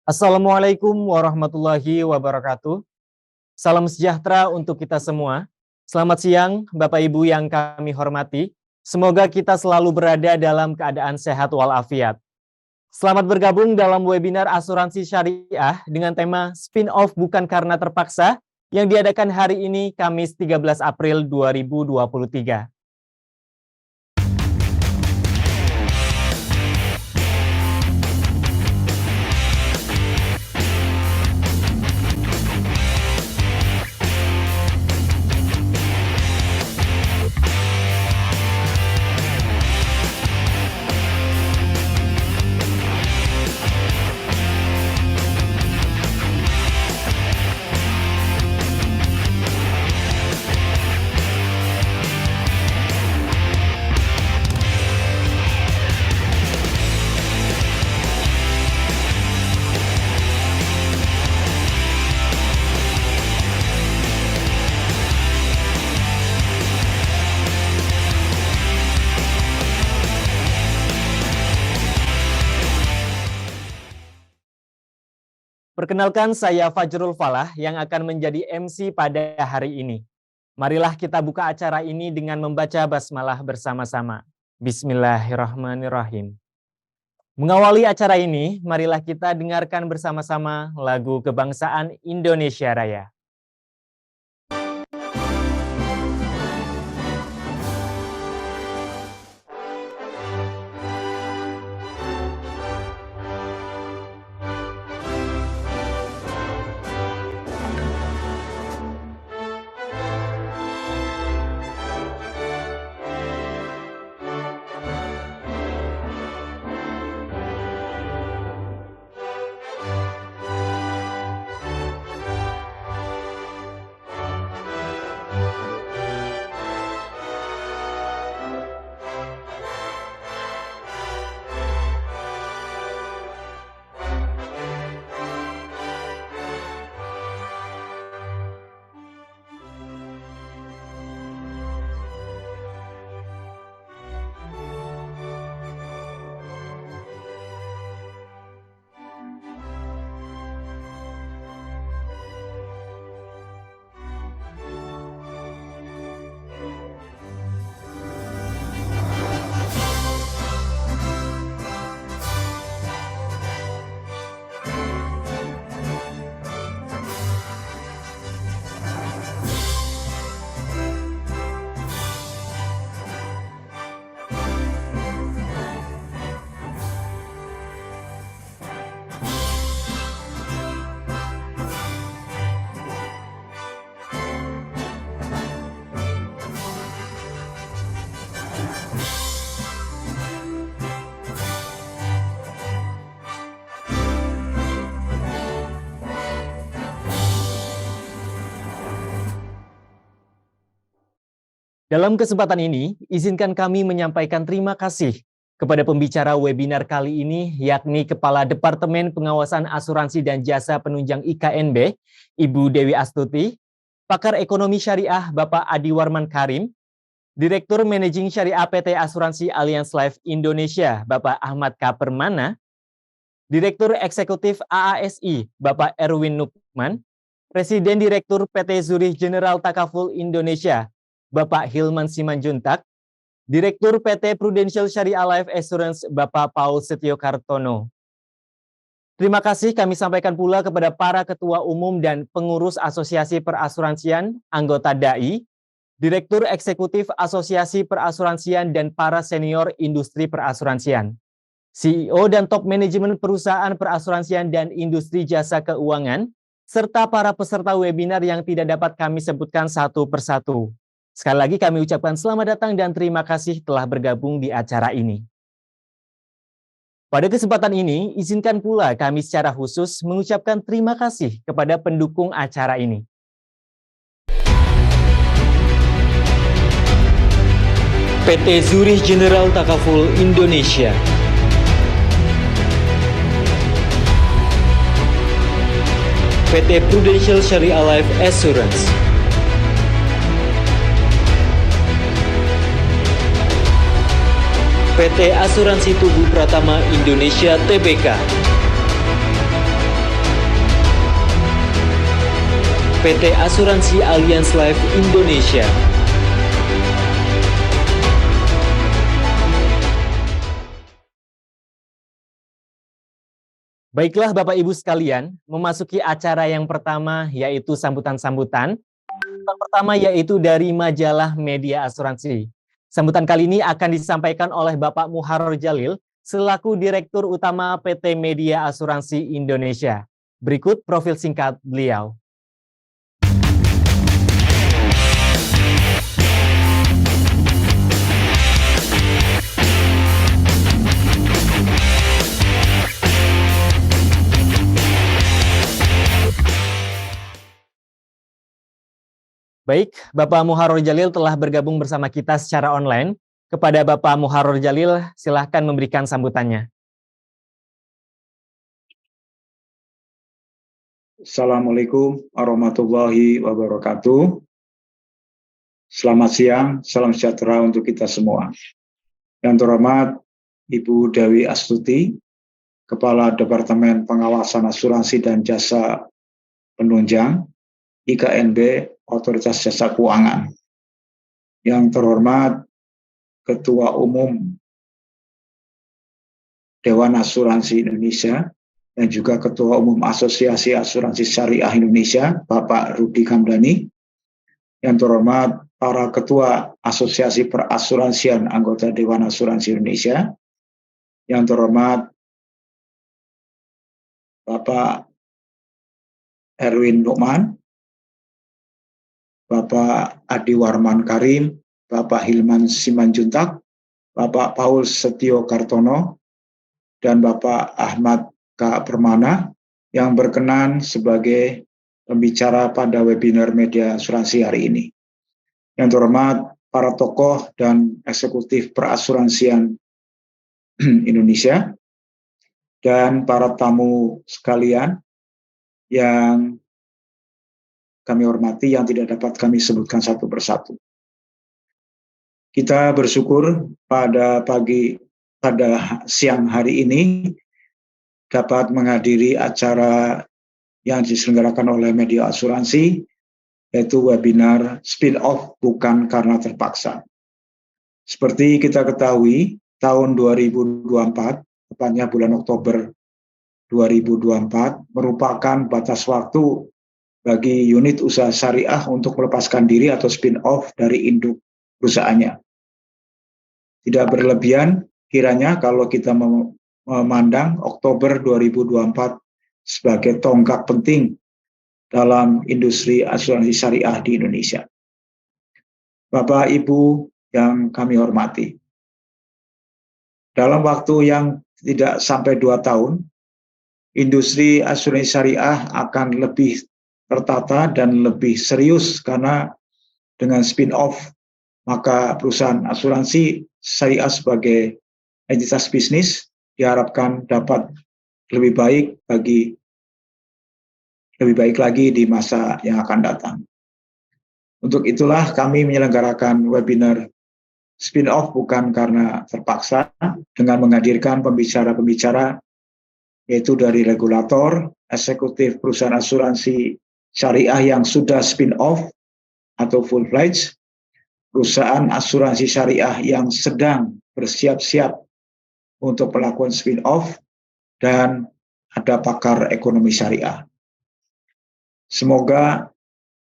Assalamualaikum warahmatullahi wabarakatuh. Salam sejahtera untuk kita semua. Selamat siang, Bapak Ibu yang kami hormati. Semoga kita selalu berada dalam keadaan sehat walafiat. Selamat bergabung dalam webinar asuransi syariah dengan tema Spin-off bukan karena terpaksa yang diadakan hari ini Kamis 13 April 2023. Perkenalkan, saya Fajrul Falah yang akan menjadi MC pada hari ini. Marilah kita buka acara ini dengan membaca basmalah bersama-sama. Bismillahirrahmanirrahim. Mengawali acara ini, marilah kita dengarkan bersama-sama lagu kebangsaan Indonesia Raya. Dalam kesempatan ini, izinkan kami menyampaikan terima kasih kepada pembicara webinar kali ini, yakni Kepala Departemen Pengawasan Asuransi dan Jasa Penunjang IKNB, Ibu Dewi Astuti, Pakar Ekonomi Syariah Bapak Adi Warman Karim, Direktur Managing Syariah PT Asuransi Allianz Life Indonesia Bapak Ahmad K. Permana, Direktur Eksekutif AASI Bapak Erwin Nukman, Presiden Direktur PT Zurich General Takaful Indonesia Bapak Hilman Simanjuntak, Direktur PT Prudential Syariah Life Assurance Bapak Paul Setio Kartono. Terima kasih kami sampaikan pula kepada para Ketua Umum dan Pengurus Asosiasi Perasuransian, anggota DAI, Direktur Eksekutif Asosiasi Perasuransian dan para senior industri perasuransian, CEO dan top manajemen perusahaan perasuransian dan industri jasa keuangan, serta para peserta webinar yang tidak dapat kami sebutkan satu persatu. Sekali lagi kami ucapkan selamat datang dan terima kasih telah bergabung di acara ini. Pada kesempatan ini, izinkan pula kami secara khusus mengucapkan terima kasih kepada pendukung acara ini. PT Zurich General Takaful Indonesia, PT Prudential Syariah Life Assurance, PT Asuransi Tubuh Pratama Indonesia Tbk, PT Asuransi Allianz Life Indonesia. Baiklah Bapak Ibu sekalian, memasuki acara yang pertama yaitu sambutan-sambutan. Yang pertama yaitu dari majalah Media Asuransi. Sambutan kali ini akan disampaikan oleh Bapak Muharor Jalil selaku Direktur Utama PT Media Asuransi Indonesia. Berikut profil singkat beliau. Baik, Bapak Muharor Jalil telah bergabung bersama kita secara online. Kepada Bapak Muharor Jalil, silahkan memberikan sambutannya. Assalamualaikum warahmatullahi wabarakatuh. Selamat siang, salam sejahtera untuk kita semua. Yang terhormat Ibu Dewi Astuti, Kepala Departemen Pengawasan Asuransi dan Jasa Penunjang, IKNB, Otoritas Jasa Keuangan. Yang terhormat Ketua Umum Dewan Asuransi Indonesia dan juga Ketua Umum Asosiasi Asuransi Syariah Indonesia, Bapak Rudi Kamdani. Yang terhormat para Ketua Asosiasi Perasuransian anggota Dewan Asuransi Indonesia. Yang terhormat Bapak Erwin Nukman, Bapak Adi Warman Karim, Bapak Hilman Simanjuntak, Bapak Paul Setio Kartono, dan Bapak Ahmad K. Permana yang berkenan sebagai pembicara pada webinar media asuransi hari ini. Yang terhormat para tokoh dan eksekutif perasuransian Indonesia dan para tamu sekalian yang kami hormati yang tidak dapat kami sebutkan satu persatu. Kita bersyukur pada siang hari ini dapat menghadiri acara yang diselenggarakan oleh media asuransi, yaitu webinar spin-off bukan karena terpaksa. Seperti kita ketahui, tahun 2024, tepatnya bulan Oktober 2024, merupakan batas waktu bagi unit usaha syariah untuk melepaskan diri atau spin-off dari induk perusahaannya. Tidak berlebihan kiranya kalau kita memandang Oktober 2024 sebagai tonggak penting dalam industri asuransi syariah di Indonesia. Bapak Ibu yang kami hormati, dalam waktu yang tidak sampai 2 tahun, industri asuransi syariah akan lebih tertata dan lebih serius karena dengan spin-off maka perusahaan asuransi syariah sebagai entitas bisnis diharapkan dapat lebih baik lagi di masa yang akan datang. Untuk itulah kami menyelenggarakan webinar spin-off bukan karena terpaksa dengan menghadirkan pembicara-pembicara yaitu dari regulator, eksekutif perusahaan asuransi syariah yang sudah spin-off atau full-fledged, perusahaan asuransi syariah yang sedang bersiap-siap untuk melakukan spin-off, dan ada pakar ekonomi syariah. Semoga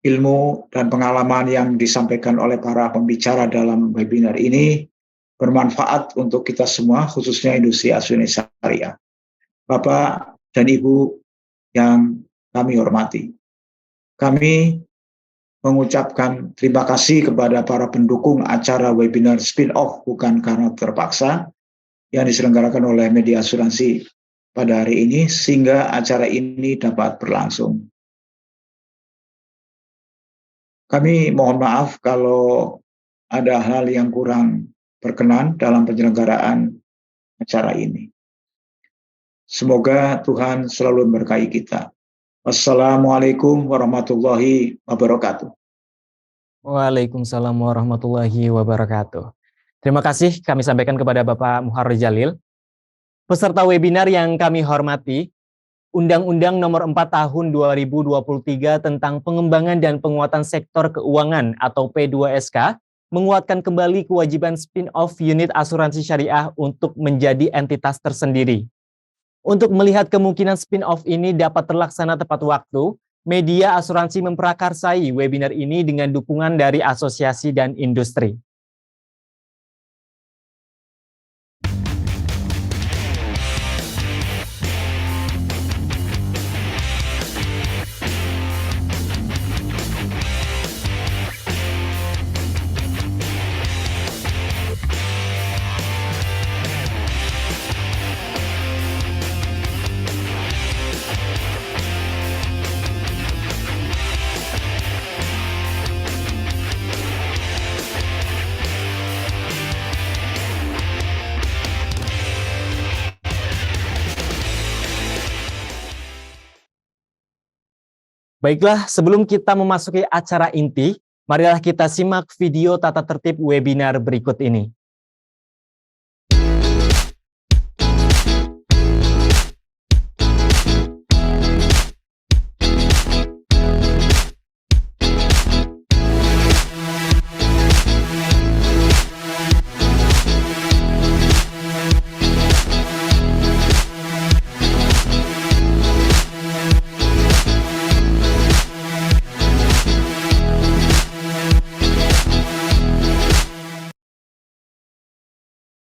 ilmu dan pengalaman yang disampaikan oleh para pembicara dalam webinar ini bermanfaat untuk kita semua, khususnya industri asuransi syariah. Bapak dan Ibu yang kami hormati, kami mengucapkan terima kasih kepada para pendukung acara webinar spin-off bukan karena terpaksa yang diselenggarakan oleh media asuransi pada hari ini sehingga acara ini dapat berlangsung. Kami mohon maaf kalau ada hal yang kurang berkenan dalam penyelenggaraan acara ini. Semoga Tuhan selalu memberkahi kita. Wassalamualaikum warahmatullahi wabarakatuh. Waalaikumsalam warahmatullahi wabarakatuh. Terima kasih kami sampaikan kepada Bapak Muharor Jalil. Peserta webinar yang kami hormati, Undang-Undang Nomor 4 Tahun 2023 tentang Pengembangan dan Penguatan Sektor Keuangan atau P2SK menguatkan kembali kewajiban spin-off unit asuransi syariah untuk menjadi entitas tersendiri. Untuk melihat kemungkinan spin-off ini dapat terlaksana tepat waktu, media asuransi memprakarsai webinar ini dengan dukungan dari asosiasi dan industri. Baiklah, sebelum kita memasuki acara inti, marilah kita simak video tata tertib webinar berikut ini.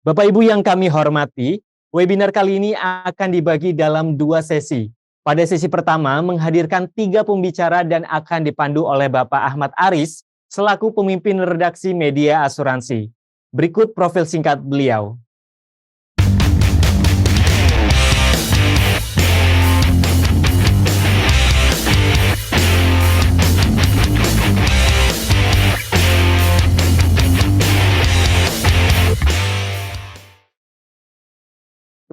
Bapak Ibu yang kami hormati, webinar kali ini akan dibagi dalam 2 sesi. Pada sesi pertama menghadirkan 3 pembicara dan akan dipandu oleh Bapak Ahmad Aris selaku pemimpin redaksi media asuransi. Berikut profil singkat beliau.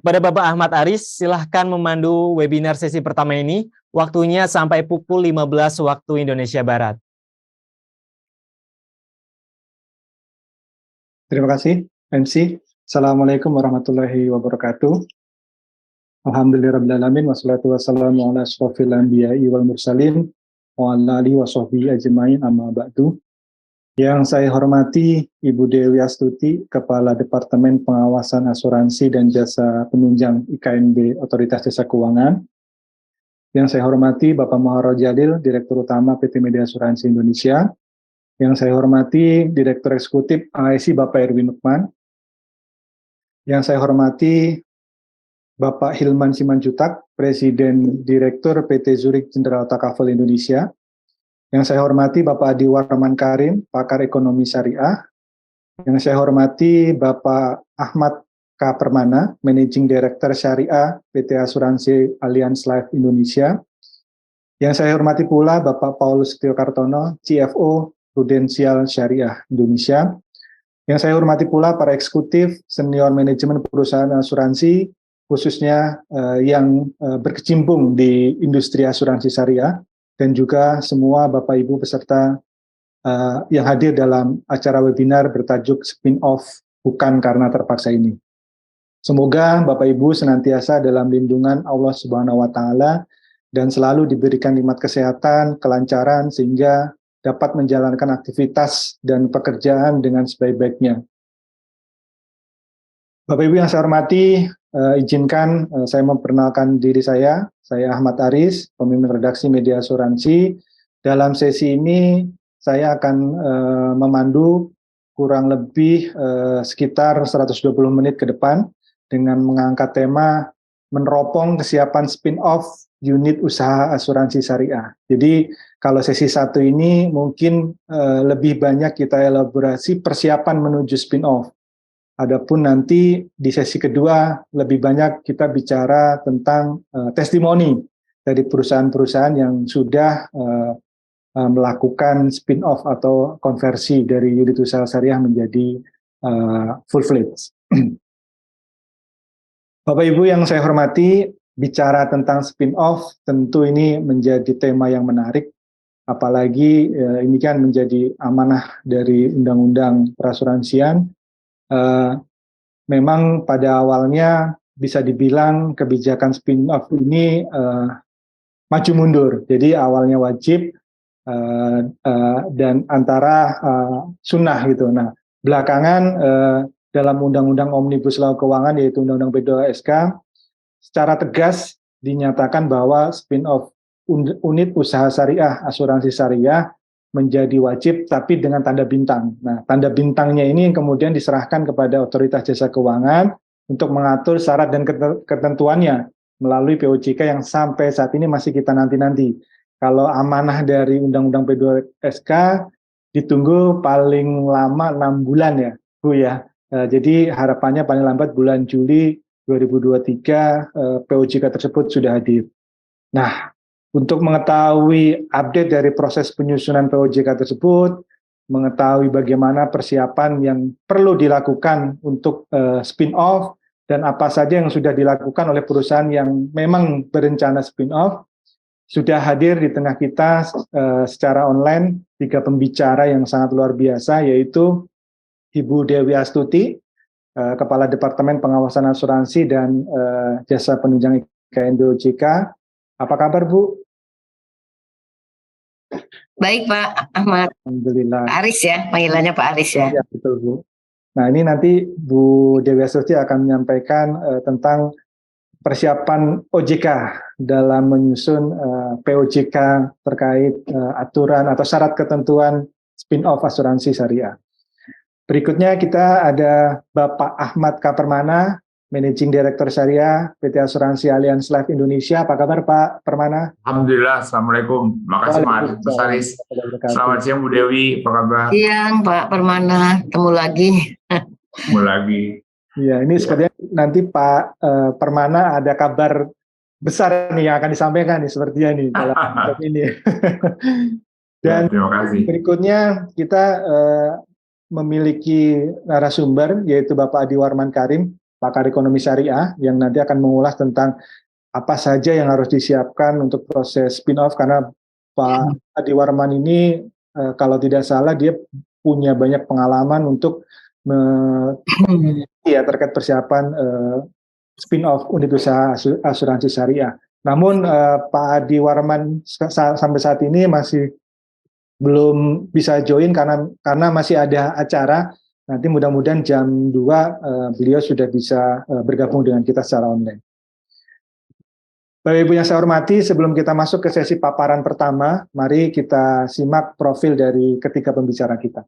Kepada Bapak Ahmad Aris, silahkan memandu webinar sesi pertama ini. Waktunya sampai pukul 15 waktu Indonesia Barat. Terima kasih, MC. Assalamualaikum warahmatullahi wabarakatuh. Alhamdulillahirrahmanirrahim. Wassalatu wassalamu ala ashrafil anbiya'i wal mursalin wa ala alihi wa sahbihi ajma'in amma ba'du. Yang saya hormati Ibu Dewi Astuti, Kepala Departemen Pengawasan Asuransi dan Jasa Penunjang IKNB Otoritas Jasa Keuangan. Yang saya hormati Bapak Muharrol Jalil, Direktur Utama PT Media Asuransi Indonesia. Yang saya hormati Direktur Eksekutif AIC Bapak Erwin Nukman. Yang saya hormati Bapak Hilman Simanjuntak, Presiden Direktur PT Zurich General Takaful Indonesia. Yang saya hormati Bapak Adi Warman Karim, Pakar Ekonomi Syariah. Yang saya hormati Bapak Ahmad K. Permana, Managing Director Syariah PT Asuransi Allianz Life Indonesia. Yang saya hormati pula Bapak Paulus Setio Kartono, CFO Prudensial Syariah Indonesia. Yang saya hormati pula para eksekutif senior manajemen perusahaan asuransi, khususnya yang berkecimpung di industri asuransi syariah, dan juga semua Bapak Ibu peserta yang hadir dalam acara webinar bertajuk Spin-off Bukan Karena Terpaksa ini. Semoga Bapak Ibu senantiasa dalam lindungan Allah Subhanahu wa Ta'ala dan selalu diberikan nikmat kesehatan, kelancaran, sehingga dapat menjalankan aktivitas dan pekerjaan dengan sebaik-baiknya. Bapak Ibu yang saya hormati, izinkan saya memperkenalkan diri saya Ahmad Aris, pemimpin redaksi media asuransi. Dalam sesi ini saya akan memandu kurang lebih sekitar 120 menit ke depan dengan mengangkat tema meneropong kesiapan spin-off unit usaha asuransi syariah. Jadi kalau sesi 1 ini mungkin lebih banyak kita elaborasi persiapan menuju spin-off. Adapun nanti di sesi kedua lebih banyak kita bicara tentang testimoni dari perusahaan-perusahaan yang sudah melakukan spin-off atau konversi dari unit usaha syariah menjadi full-fledged. Bapak Ibu yang saya hormati, bicara tentang spin-off tentu ini menjadi tema yang menarik, apalagi ini kan menjadi amanah dari Undang-Undang Perasuransian. Memang pada awalnya bisa dibilang kebijakan spin-off ini maju mundur. Jadi awalnya wajib dan antara sunnah gitu. Nah, belakangan dalam Undang-Undang Omnibus Law Keuangan yaitu Undang-Undang P2SK secara tegas dinyatakan bahwa spin-off unit usaha syariah, asuransi syariah menjadi wajib tapi dengan tanda bintang. Nah, tanda bintangnya ini yang kemudian diserahkan kepada Otoritas Jasa Keuangan untuk mengatur syarat dan ketentuannya melalui POJK yang sampai saat ini masih kita nanti-nanti. Kalau amanah dari Undang-Undang P2SK ditunggu paling lama 6 bulan ya, Bu ya. Jadi harapannya paling lambat bulan Juli 2023 POJK tersebut sudah hadir. Nah, untuk mengetahui update dari proses penyusunan POJK tersebut, mengetahui bagaimana persiapan yang perlu dilakukan untuk spin-off, dan apa saja yang sudah dilakukan oleh perusahaan yang memang berencana spin-off, sudah hadir di tengah kita secara online 3 pembicara yang sangat luar biasa, yaitu Ibu Dewi Astuti, Kepala Departemen Pengawasan Asuransi dan Jasa Penunjang IKN OJK. Apa kabar, Bu? Baik, Pak Ahmad. Alhamdulillah. Pak Aris ya, panggilannya Pak Aris ya. Ya, betul, Bu. Nah, ini nanti Bu Dewi Astuti akan menyampaikan tentang persiapan OJK dalam menyusun POJK terkait aturan atau syarat ketentuan spin-off asuransi syariah. Berikutnya kita ada Bapak Ahmad K. Permana, Managing Director Syariah PT Asuransi Allianz Life Indonesia. Apa kabar Pak Permana? Alhamdulillah, Assalamualaikum. Makasih Mas Aris. Selamat siang Bu Dewi, apa kabar? Siang Pak Permana, ketemu lagi. Ketemu lagi. Iya, ini sepertinya nanti Pak Permana ada kabar besar nih yang akan disampaikan nih sepertinya nih dalam ini. Dan terima kasih. Berikutnya kita memiliki narasumber yaitu Bapak Adi Warman Karim, pakar ekonomi syariah yang nanti akan mengulas tentang apa saja yang harus disiapkan untuk proses spin-off, karena Pak Adi Warman ini kalau tidak salah dia punya banyak pengalaman untuk terkait persiapan spin-off unit usaha asuransi syariah. Namun Pak Adi Warman sampai saat ini masih belum bisa join karena masih ada acara. Nanti mudah-mudahan jam 2 beliau sudah bisa bergabung dengan kita secara online. Bapak Ibu yang saya hormati, sebelum kita masuk ke sesi paparan pertama, mari kita simak profil dari ketiga pembicara kita.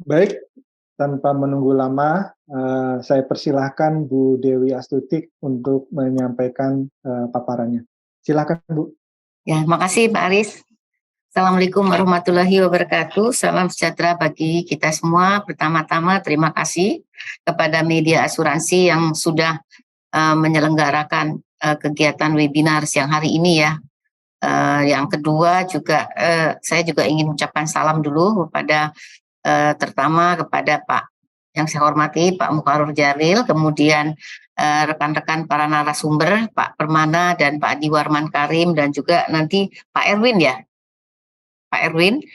Baik, tanpa menunggu lama, saya persilahkan Bu Dewi Astuti untuk menyampaikan paparannya. Silakan, Bu. Ya, makasih Pak Aris. Assalamualaikum warahmatullahi wabarakatuh. Salam sejahtera bagi kita semua. Pertama-tama terima kasih kepada media asuransi yang sudah menyelenggarakan kegiatan webinar siang hari ini ya. Yang kedua juga saya juga ingin ucapkan salam dulu kepada terutama kepada Pak yang saya hormati Pak Mukharur Jalil, kemudian rekan-rekan para narasumber Pak Permana dan Pak Adi Warman Karim, dan juga nanti Pak Erwin ya, Pak Erwin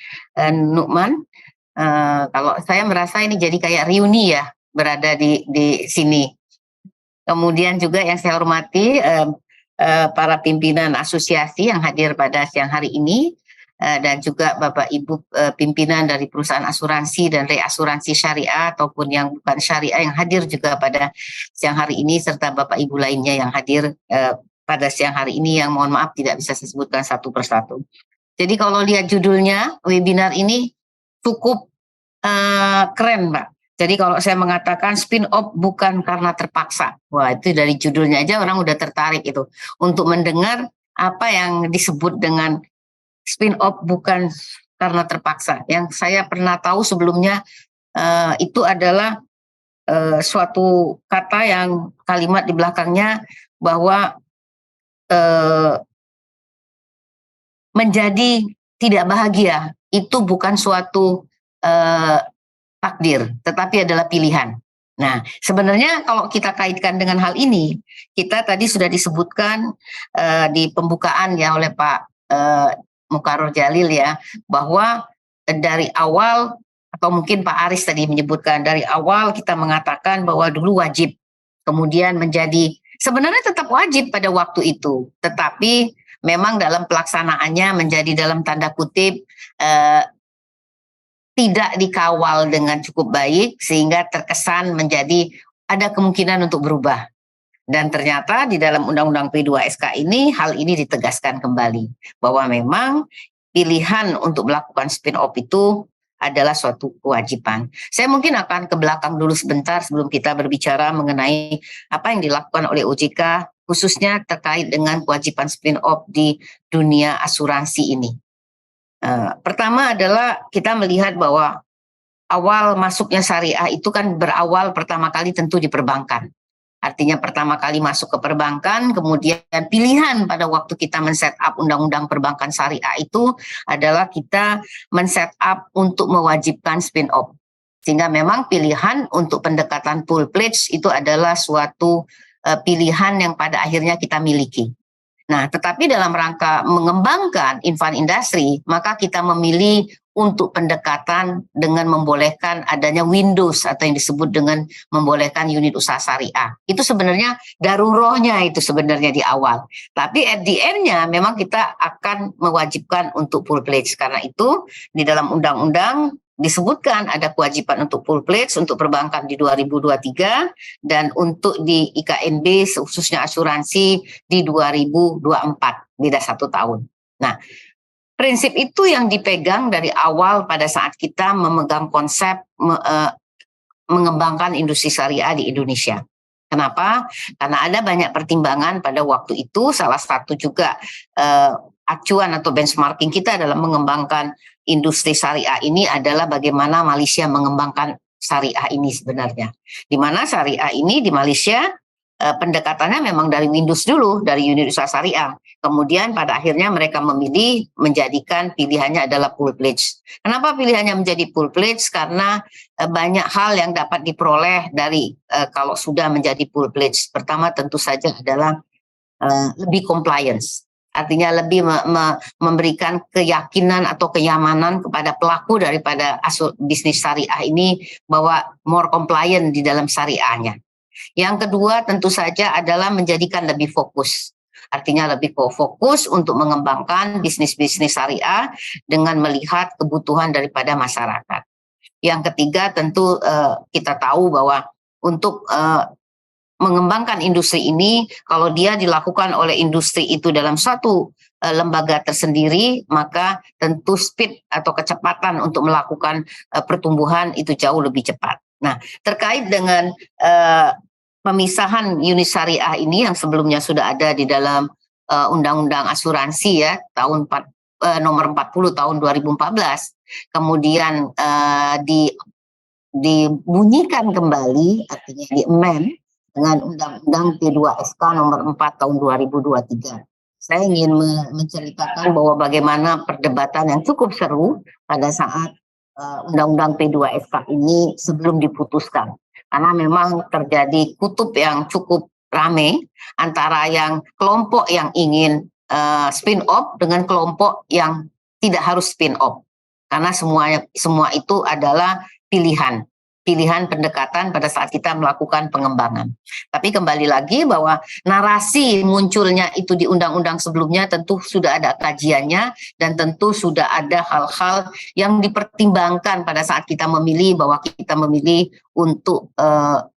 Nukman. Kalau saya merasa ini jadi kayak reuni ya berada di sini. Kemudian juga yang saya hormati para pimpinan asosiasi yang hadir pada siang hari ini. Dan juga Bapak Ibu pimpinan dari perusahaan asuransi dan reasuransi syariah ataupun yang bukan syariah yang hadir juga pada siang hari ini, serta Bapak Ibu lainnya yang hadir pada siang hari ini yang mohon maaf tidak bisa saya sebutkan satu persatu. Jadi kalau lihat judulnya webinar ini cukup keren Pak. Jadi kalau saya mengatakan spin-off bukan karena terpaksa, wah itu dari judulnya aja orang udah tertarik itu untuk mendengar apa yang disebut dengan spin-off bukan karena terpaksa. Yang saya pernah tahu sebelumnya itu adalah suatu kata yang kalimat di belakangnya bahwa menjadi tidak bahagia itu bukan suatu takdir, tetapi adalah pilihan. Nah, sebenarnya kalau kita kaitkan dengan hal ini, kita tadi sudah disebutkan di pembukaan ya oleh Pak Mukarrar Jalil ya, bahwa dari awal atau mungkin Pak Aris tadi menyebutkan dari awal kita mengatakan bahwa dulu wajib, kemudian menjadi sebenarnya tetap wajib pada waktu itu, tetapi memang dalam pelaksanaannya menjadi dalam tanda kutip tidak dikawal dengan cukup baik sehingga terkesan menjadi ada kemungkinan untuk berubah. Dan ternyata di dalam Undang-Undang P2SK ini hal ini ditegaskan kembali bahwa memang pilihan untuk melakukan spin-off itu adalah suatu kewajiban. Saya mungkin akan ke belakang dulu sebentar sebelum kita berbicara mengenai apa yang dilakukan oleh OJK khususnya terkait dengan kewajiban spin-off di dunia asuransi ini. Pertama adalah kita melihat bahwa awal masuknya syariah itu kan berawal pertama kali tentu di perbankan. Artinya pertama kali masuk ke perbankan, kemudian pilihan pada waktu kita men-set up undang-undang perbankan syariah itu adalah kita men-set up untuk mewajibkan spin-off. Sehingga memang pilihan untuk pendekatan full pledge itu adalah suatu pilihan yang pada akhirnya kita miliki. Nah, tetapi dalam rangka mengembangkan infan industri, maka kita memilih untuk pendekatan dengan membolehkan adanya windows atau yang disebut dengan membolehkan unit usaha syariah. Itu sebenarnya darurohnya itu sebenarnya di awal. Tapi at the end-nya memang kita akan mewajibkan untuk full pledge. Karena itu di dalam undang-undang disebutkan ada kewajiban untuk full pledge untuk perbankan di 2023 dan untuk di IKNB khususnya asuransi di 2024, beda 1 tahun. Nah, prinsip itu yang dipegang dari awal pada saat kita memegang konsep mengembangkan industri syariah di Indonesia. Kenapa? Karena ada banyak pertimbangan pada waktu itu, salah satu juga acuan atau benchmarking kita dalam mengembangkan industri syariah ini adalah bagaimana Malaysia mengembangkan syariah ini sebenarnya. Di mana syariah ini di Malaysia pendekatannya memang dari Windows dulu, dari unit usaha syariah. Kemudian pada akhirnya mereka memilih menjadikan pilihannya adalah full pledge. Kenapa pilihannya menjadi full pledge? Karena banyak hal yang dapat diperoleh dari kalau sudah menjadi full pledge. Pertama tentu saja adalah lebih compliance. Artinya lebih memberikan keyakinan atau kenyamanan kepada pelaku daripada bisnis syariah ini bahwa more compliant di dalam syariahnya. Yang kedua tentu saja adalah menjadikan lebih fokus. Artinya lebih fokus untuk mengembangkan bisnis-bisnis syariah dengan melihat kebutuhan daripada masyarakat. Yang ketiga tentu kita tahu bahwa untuk mengembangkan industri ini, kalau dia dilakukan oleh industri itu dalam satu lembaga tersendiri, maka tentu speed atau kecepatan untuk melakukan pertumbuhan itu jauh lebih cepat. Nah, terkait dengan pemisahan unit syariah ini yang sebelumnya sudah ada di dalam Undang-Undang Asuransi ya, tahun nomor 40 tahun 2014, kemudian dibunyikan kembali, artinya di-amend dengan Undang-Undang P2SK nomor 4 tahun 2023. Saya ingin menceritakan bahwa bagaimana perdebatan yang cukup seru pada saat Undang-Undang P2SK ini sebelum diputuskan. Karena memang terjadi kutub yang cukup ramai antara yang kelompok yang ingin spin-off dengan kelompok yang tidak harus spin-off. Karena semua itu adalah pilihan pendekatan pada saat kita melakukan pengembangan. Tapi kembali lagi bahwa narasi munculnya itu di undang-undang sebelumnya tentu sudah ada kajiannya dan tentu sudah ada hal-hal yang dipertimbangkan pada saat kita memilih bahwa kita memilih untuk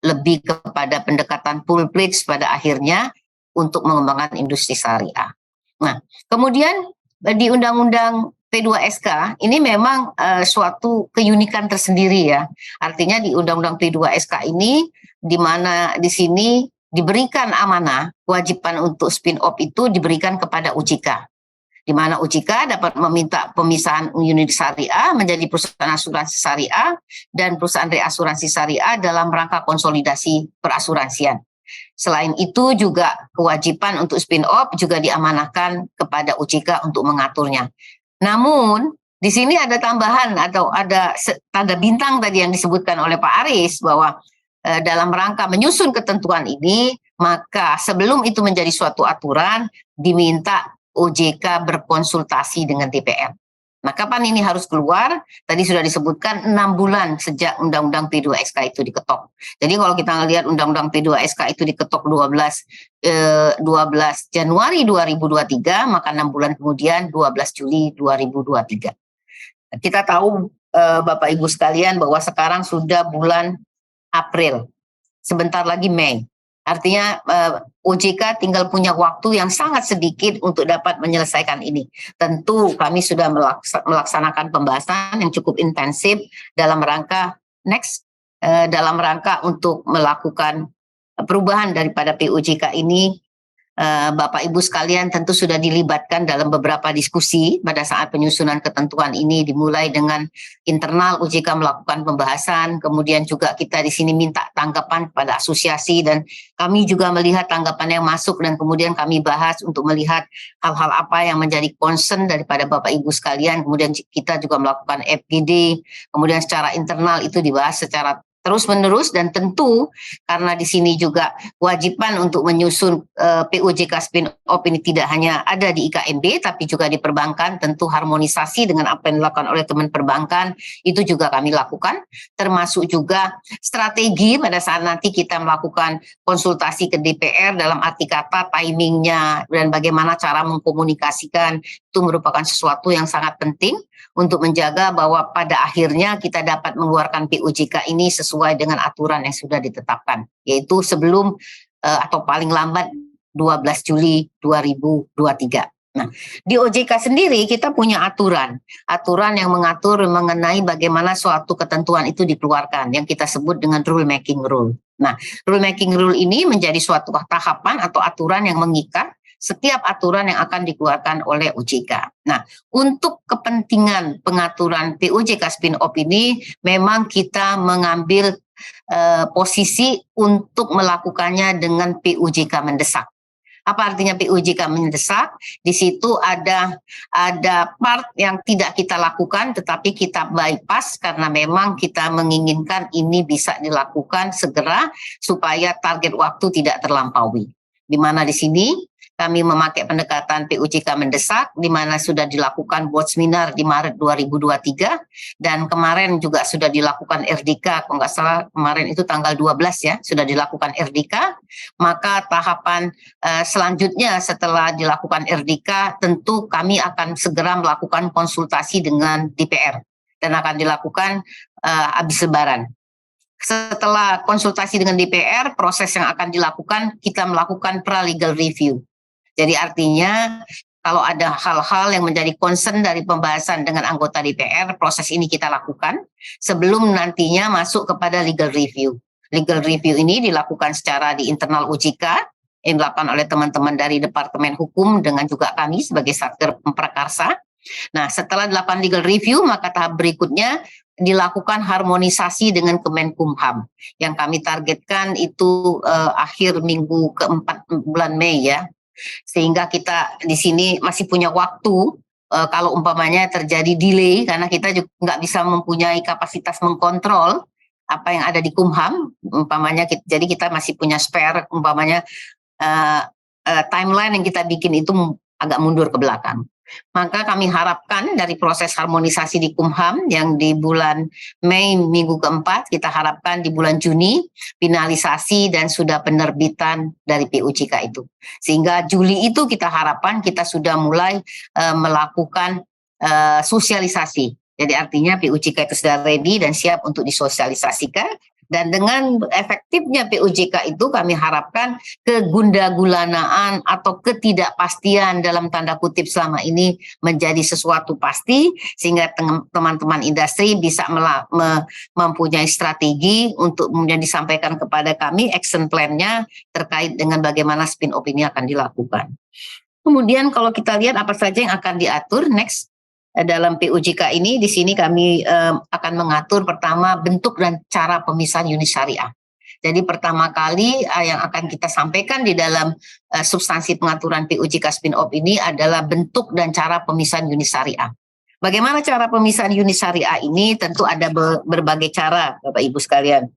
lebih kepada pendekatan full pledge pada akhirnya untuk mengembangkan industri syariah. Nah, kemudian di Undang-Undang P2SK ini memang suatu keunikan tersendiri ya. Artinya di Undang-Undang P2SK ini di mana di sini diberikan amanah kewajiban untuk spin-off itu diberikan kepada OJK. Di mana OJK dapat meminta pemisahan unit syariah menjadi perusahaan asuransi syariah dan perusahaan reasuransi syariah dalam rangka konsolidasi perasuransian. Selain itu juga kewajiban untuk spin-off juga diamanahkan kepada OJK untuk mengaturnya. Namun di sini ada tambahan atau ada tanda bintang tadi yang disebutkan oleh Pak Aris bahwa dalam rangka menyusun ketentuan ini, maka sebelum itu menjadi suatu aturan diminta OJK berkonsultasi dengan DPR. Nah, kapan ini harus keluar? Tadi sudah disebutkan 6 bulan sejak Undang-Undang P2SK itu diketok. Jadi kalau kita melihat Undang-Undang P2SK itu diketok 12 Januari 2023, maka 6 bulan kemudian 12 Juli 2023. Kita tahu Bapak Ibu sekalian bahwa sekarang sudah bulan April, sebentar lagi Mei. Artinya OJK tinggal punya waktu yang sangat sedikit untuk dapat menyelesaikan ini. Tentu kami sudah melaksanakan pembahasan yang cukup intensif dalam rangka dalam rangka untuk melakukan perubahan daripada POJK ini. Bapak Ibu sekalian tentu sudah dilibatkan dalam beberapa diskusi pada saat penyusunan ketentuan ini, dimulai dengan internal OJK melakukan pembahasan, kemudian juga kita di sini minta tanggapan kepada asosiasi dan kami juga melihat tanggapan yang masuk dan kemudian kami bahas untuk melihat hal-hal apa yang menjadi concern daripada Bapak Ibu sekalian, kemudian kita juga melakukan FGD, kemudian secara internal itu dibahas secara terus-menerus dan tentu karena di sini juga kewajiban untuk menyusun POJK spin-off ini tidak hanya ada di IKNB tapi juga di perbankan, tentu harmonisasi dengan apa yang dilakukan oleh teman perbankan itu juga kami lakukan, termasuk juga strategi pada saat nanti kita melakukan konsultasi ke DPR dalam arti kata timingnya dan bagaimana cara mengkomunikasikan itu merupakan sesuatu yang sangat penting untuk menjaga bahwa pada akhirnya kita dapat mengeluarkan POJK ini sesuai dengan aturan yang sudah ditetapkan, yaitu sebelum atau paling lambat 12 Juli 2023. Nah, di OJK sendiri kita punya aturan yang mengatur mengenai bagaimana suatu ketentuan itu dikeluarkan, yang kita sebut dengan rule making rule. Nah, rule making rule ini menjadi suatu tahapan atau aturan yang mengikat setiap aturan yang akan dikeluarkan oleh OJK. Nah, untuk kepentingan pengaturan POJK spin-off ini memang kita mengambil posisi untuk melakukannya dengan POJK mendesak. Apa artinya POJK mendesak? Di situ ada part yang tidak kita lakukan tetapi kita bypass karena memang kita menginginkan ini bisa dilakukan segera supaya target waktu tidak terlampaui. Di mana di sini kami memakai pendekatan POJK mendesak, di mana sudah dilakukan board seminar di Maret 2023, dan kemarin juga sudah dilakukan RDK, kalau nggak salah kemarin itu tanggal 12 ya, sudah dilakukan RDK, maka tahapan selanjutnya setelah dilakukan RDK, tentu kami akan segera melakukan konsultasi dengan DPR, dan akan dilakukan habis Lebaran. Setelah konsultasi dengan DPR, proses yang akan dilakukan, kita melakukan pra-legal review. Jadi artinya kalau ada hal-hal yang menjadi concern dari pembahasan dengan anggota DPR, proses ini kita lakukan sebelum nantinya masuk kepada legal review. Legal review ini dilakukan secara di internal OJK yang dilakukan oleh teman-teman dari Departemen Hukum dengan juga kami sebagai Satker Prakarsa. Nah, setelah dilakukan legal review, maka tahap berikutnya dilakukan harmonisasi dengan Kemenkumham yang kami targetkan itu akhir minggu keempat bulan Mei ya. Sehingga kita di sini masih punya waktu kalau umpamanya terjadi delay karena kita juga nggak bisa mempunyai kapasitas mengkontrol apa yang ada di Kumham umpamanya jadi kita masih punya spare umpamanya timeline yang kita bikin itu agak mundur ke belakang. Maka kami harapkan dari proses harmonisasi di Kumham yang di bulan Mei minggu keempat, kita harapkan di bulan Juni finalisasi dan sudah penerbitan dari POJK itu. Sehingga Juli itu kita harapkan kita sudah mulai melakukan sosialisasi. Jadi artinya POJK itu sudah ready dan siap untuk disosialisasikan. Dan dengan efektifnya POJK itu kami harapkan kegundagulanaan atau ketidakpastian dalam tanda kutip selama ini menjadi sesuatu pasti, sehingga teman-teman industri bisa mempunyai strategi untuk kemudian disampaikan kepada kami action plan-nya terkait dengan bagaimana spin-off ini akan dilakukan. Kemudian kalau kita lihat apa saja yang akan diatur next dalam POJK ini, di sini kami akan mengatur pertama bentuk dan cara pemisahan unit syariah. Jadi pertama kali yang akan kita sampaikan di dalam substansi pengaturan POJK spin-off ini adalah bentuk dan cara pemisahan unit syariah. Bagaimana cara pemisahan unit syariah ini? Tentu ada berbagai cara, Bapak Ibu sekalian.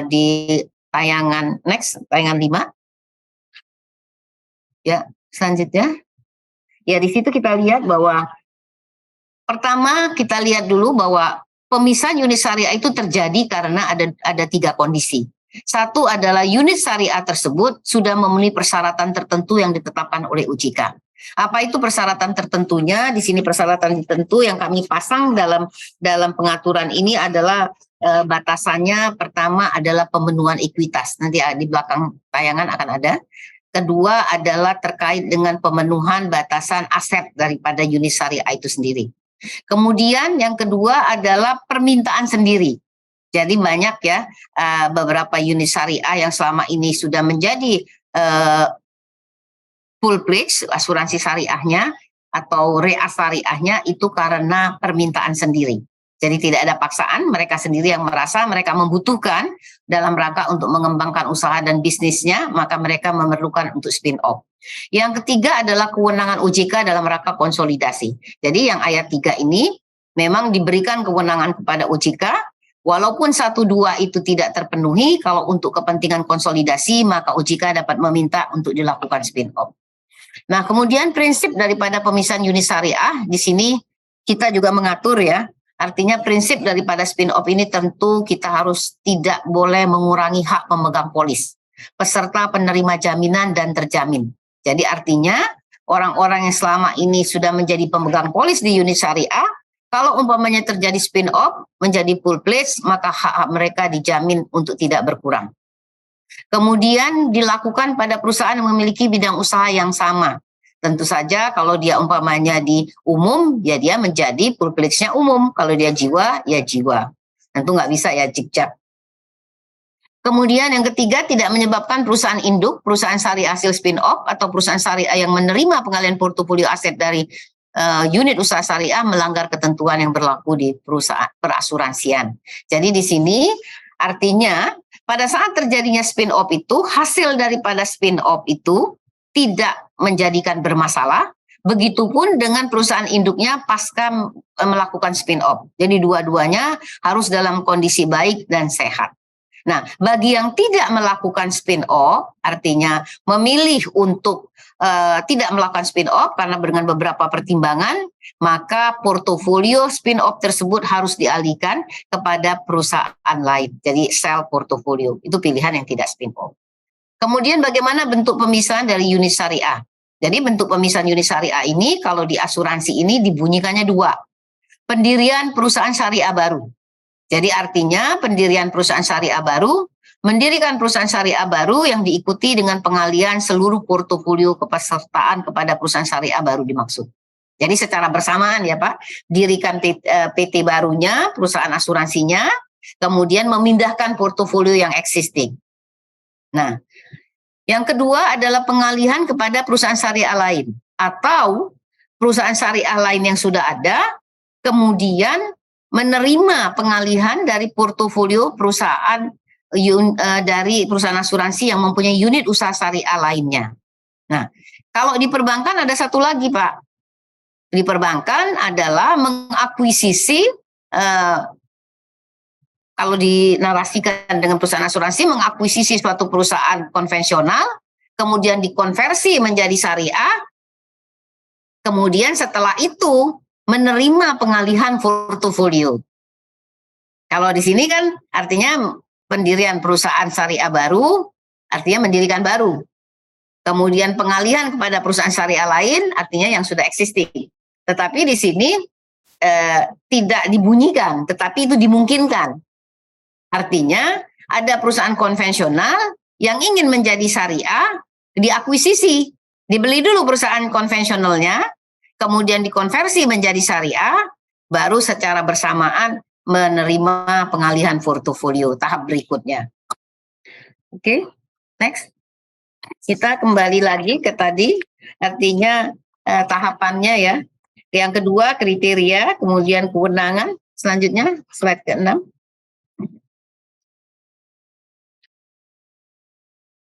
Di tayangan next, tayangan 5. Ya, selanjutnya. Ya, di situ kita lihat bahwa pertama, kita lihat dulu bahwa pemisahan unit syariah itu terjadi karena ada 3 kondisi. Satu adalah unit syariah tersebut sudah memenuhi persyaratan tertentu yang ditetapkan oleh OJK. Apa itu persyaratan tertentunya? Di sini persyaratan tertentu yang kami pasang dalam pengaturan ini adalah batasannya. Pertama adalah pemenuhan ekuitas. Nanti di belakang tayangan akan ada. Kedua adalah terkait dengan pemenuhan batasan aset daripada unit syariah itu sendiri. Kemudian yang kedua adalah permintaan sendiri. Jadi banyak ya beberapa unit syariah yang selama ini sudah menjadi full pledge asuransi syariahnya atau reas syariahnya itu karena permintaan sendiri. Jadi tidak ada paksaan, mereka sendiri yang merasa mereka membutuhkan dalam rangka untuk mengembangkan usaha dan bisnisnya, maka mereka memerlukan untuk spin off. Yang ketiga adalah kewenangan OJK dalam rangka konsolidasi. Jadi yang ayat 3 ini memang diberikan kewenangan kepada OJK, walaupun 1-2 itu tidak terpenuhi, kalau untuk kepentingan konsolidasi maka OJK dapat meminta untuk dilakukan spin off. Nah, kemudian prinsip daripada pemisahan unit syariah di sini kita juga mengatur ya. Artinya prinsip daripada spin off ini tentu kita harus tidak boleh mengurangi hak pemegang polis, peserta penerima jaminan dan terjamin. Jadi artinya orang-orang yang selama ini sudah menjadi pemegang polis di unit syariah, kalau umpamanya terjadi spin off menjadi full pledge, maka hak-hak mereka dijamin untuk tidak berkurang. Kemudian dilakukan pada perusahaan yang memiliki bidang usaha yang sama. Tentu saja kalau dia umpamanya di umum, ya dia menjadi full pledge-nya umum. Kalau dia jiwa, ya jiwa. Tentu nggak bisa ya jik-jak. Kemudian yang ketiga, tidak menyebabkan perusahaan induk, perusahaan syariah hasil spin-off, atau perusahaan syariah yang menerima pengalihan portofolio aset dari unit usaha syariah melanggar ketentuan yang berlaku di perusahaan perasuransian. Jadi di sini artinya pada saat terjadinya spin-off itu, hasil daripada spin-off itu tidak menjadikan bermasalah, begitupun dengan perusahaan induknya pasca melakukan spin-off. Jadi dua-duanya harus dalam kondisi baik dan sehat. Nah, bagi yang tidak melakukan spin-off, artinya memilih untuk tidak melakukan spin-off karena dengan beberapa pertimbangan, maka portofolio spin-off tersebut harus dialihkan kepada perusahaan lain. Jadi sell portofolio, itu pilihan yang tidak spin-off. Kemudian bagaimana bentuk pemisahan dari unit syariah? Jadi bentuk pemisahan unit syariah ini kalau di asuransi ini dibunyikannya 2. Pendirian perusahaan syariah baru. Jadi artinya pendirian perusahaan syariah baru, mendirikan perusahaan syariah baru yang diikuti dengan pengalihan seluruh portofolio kepesertaan kepada perusahaan syariah baru dimaksud. Jadi secara bersamaan ya Pak, dirikan PT barunya, perusahaan asuransinya, kemudian memindahkan portofolio yang existing. Nah, yang kedua adalah pengalihan kepada perusahaan syariah lain atau perusahaan syariah lain yang sudah ada, kemudian menerima pengalihan dari portofolio perusahaan dari perusahaan asuransi yang mempunyai unit usaha syariah lainnya. Nah, kalau di perbankan ada satu lagi Pak. Di perbankan adalah mengakuisisi kalau dinarasikan dengan perusahaan asuransi, mengakuisisi suatu perusahaan konvensional, kemudian dikonversi menjadi syariah, kemudian setelah itu menerima pengalihan portofolio. Kalau di sini kan artinya pendirian perusahaan syariah baru, artinya mendirikan baru. Kemudian pengalihan kepada perusahaan syariah lain, artinya yang sudah existing. Tetapi di sini tidak dibunyikan, tetapi itu dimungkinkan. Artinya ada perusahaan konvensional yang ingin menjadi syariah, diakuisisi, dibeli dulu perusahaan konvensionalnya, kemudian dikonversi menjadi syariah, baru secara bersamaan menerima pengalihan portofolio tahap berikutnya. Oke, next. Kita kembali lagi ke tadi, artinya tahapannya ya. Yang kedua kriteria, kemudian kewenangan. Selanjutnya slide ke-6.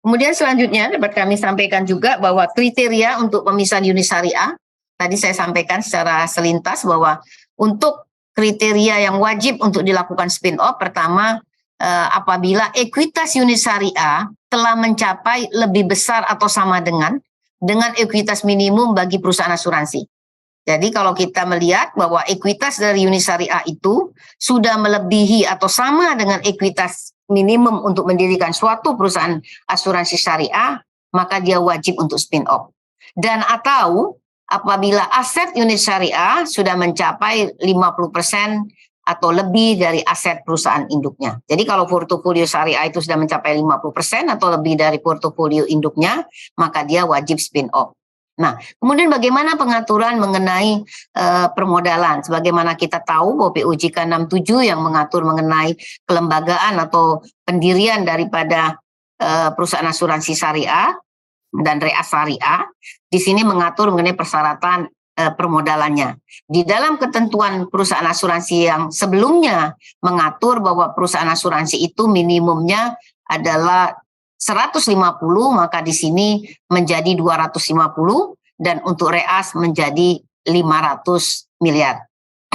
Kemudian selanjutnya dapat kami sampaikan juga bahwa kriteria untuk pemisahan unit syariah, tadi saya sampaikan secara selintas bahwa untuk kriteria yang wajib untuk dilakukan spin-off, pertama apabila ekuitas unit syariah telah mencapai lebih besar atau sama dengan ekuitas minimum bagi perusahaan asuransi. Jadi kalau kita melihat bahwa ekuitas dari unit syariah itu sudah melebihi atau sama dengan ekuitas minimum untuk mendirikan suatu perusahaan asuransi syariah, maka dia wajib untuk spin-off. Dan atau apabila aset unit syariah sudah mencapai 50% atau lebih dari aset perusahaan induknya. Jadi kalau portofolio syariah itu sudah mencapai 50% atau lebih dari portofolio induknya, maka dia wajib spin-off. Nah, kemudian bagaimana pengaturan mengenai permodalan? Sebagaimana kita tahu bahwa POJK 67 yang mengatur mengenai kelembagaan atau pendirian daripada perusahaan asuransi syariah dan REAS syariah, di sini mengatur mengenai persyaratan permodalannya. Di dalam ketentuan perusahaan asuransi yang sebelumnya mengatur bahwa perusahaan asuransi itu minimumnya adalah 150, maka di sini menjadi 250 dan untuk REAS menjadi 500 miliar.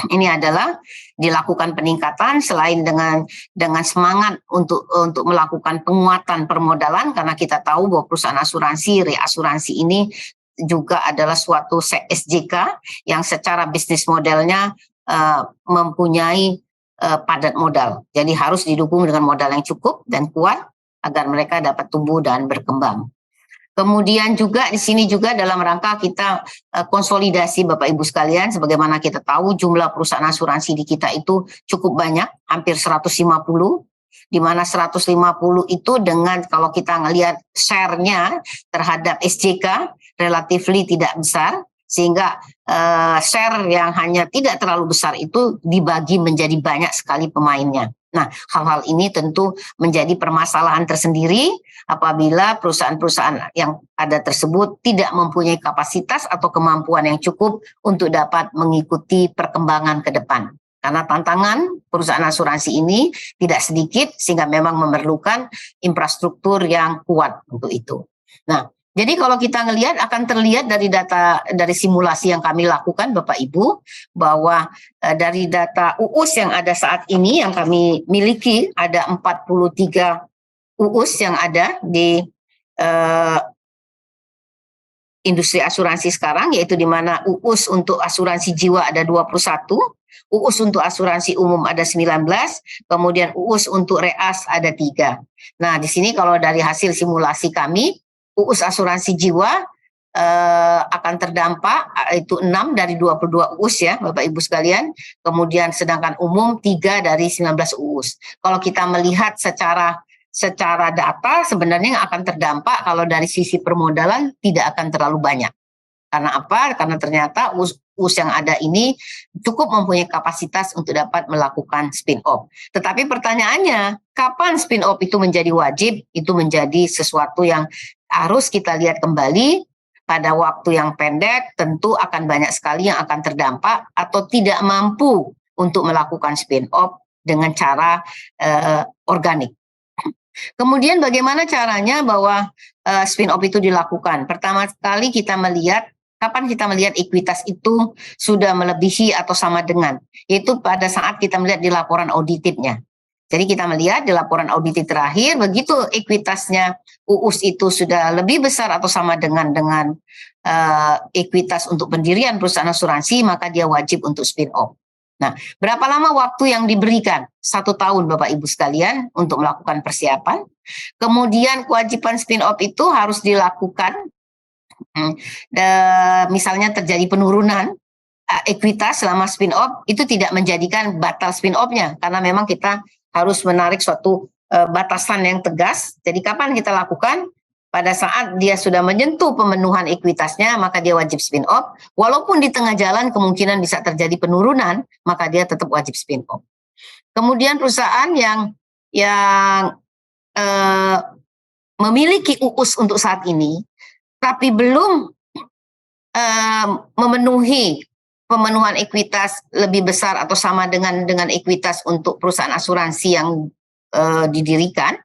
Ini adalah dilakukan peningkatan selain dengan semangat untuk melakukan penguatan permodalan, karena kita tahu bahwa perusahaan asuransi, reasuransi ini juga adalah suatu SJK yang secara bisnis modelnya mempunyai padat modal. Jadi harus didukung dengan modal yang cukup dan kuat agar mereka dapat tumbuh dan berkembang. Kemudian juga di sini juga dalam rangka kita konsolidasi Bapak Ibu sekalian, sebagaimana kita tahu jumlah perusahaan asuransi di kita itu cukup banyak, hampir 150, di mana 150 itu dengan kalau kita ngelihat share-nya terhadap SJK relatifly tidak besar, sehingga share yang hanya tidak terlalu besar itu dibagi menjadi banyak sekali pemainnya. Nah, hal-hal ini tentu menjadi permasalahan tersendiri apabila perusahaan-perusahaan yang ada tersebut tidak mempunyai kapasitas atau kemampuan yang cukup untuk dapat mengikuti perkembangan ke depan. Karena tantangan perusahaan asuransi ini tidak sedikit sehingga memang memerlukan infrastruktur yang kuat untuk itu. Nah, jadi kalau kita ngelihat akan terlihat dari data dari simulasi yang kami lakukan Bapak Ibu bahwa dari data UUS yang ada saat ini yang kami miliki ada 43 UUS yang ada di industri asuransi sekarang, yaitu di mana UUS untuk asuransi jiwa ada 21, UUS untuk asuransi umum ada 19, kemudian UUS untuk REAS ada 3. Nah, di sini kalau dari hasil simulasi kami UUS asuransi jiwa akan terdampak itu 6 dari 22 UUS ya Bapak Ibu sekalian, kemudian sedangkan umum 3 dari 19 UUS. Kalau kita melihat secara data sebenarnya yang akan terdampak kalau dari sisi permodalan tidak akan terlalu banyak. Karena apa? Karena ternyata UUS yang ada ini cukup mempunyai kapasitas untuk dapat melakukan spin-off. Tetapi pertanyaannya, kapan spin-off itu menjadi wajib? Itu menjadi sesuatu yang harus kita lihat kembali. Pada waktu yang pendek tentu akan banyak sekali yang akan terdampak atau tidak mampu untuk melakukan spin-off dengan cara organik. Kemudian bagaimana caranya bahwa spin-off itu dilakukan? Pertama sekali kita melihat, kapan kita melihat ekuitas itu sudah melebihi atau sama dengan, yaitu pada saat kita melihat di laporan auditnya. Jadi kita melihat di laporan audit terakhir, begitu ekuitasnya UUS itu sudah lebih besar atau sama dengan ekuitas untuk pendirian perusahaan asuransi, maka dia wajib untuk spin-off. Nah, berapa lama waktu yang diberikan? 1 tahun Bapak Ibu sekalian untuk melakukan persiapan. Kemudian kewajiban spin-off itu harus dilakukan, misalnya terjadi penurunan ekuitas selama spin-off, itu tidak menjadikan batal spin-off-nya, karena memang kita harus menarik suatu batasan yang tegas. Jadi kapan kita lakukan? Pada saat dia sudah menyentuh pemenuhan ekuitasnya, maka dia wajib spin off. Walaupun di tengah jalan kemungkinan bisa terjadi penurunan, maka dia tetap wajib spin off. Kemudian perusahaan yang memiliki UUS untuk saat ini, tapi belum memenuhi pemenuhan ekuitas lebih besar atau sama dengan ekuitas untuk perusahaan asuransi yang didirikan,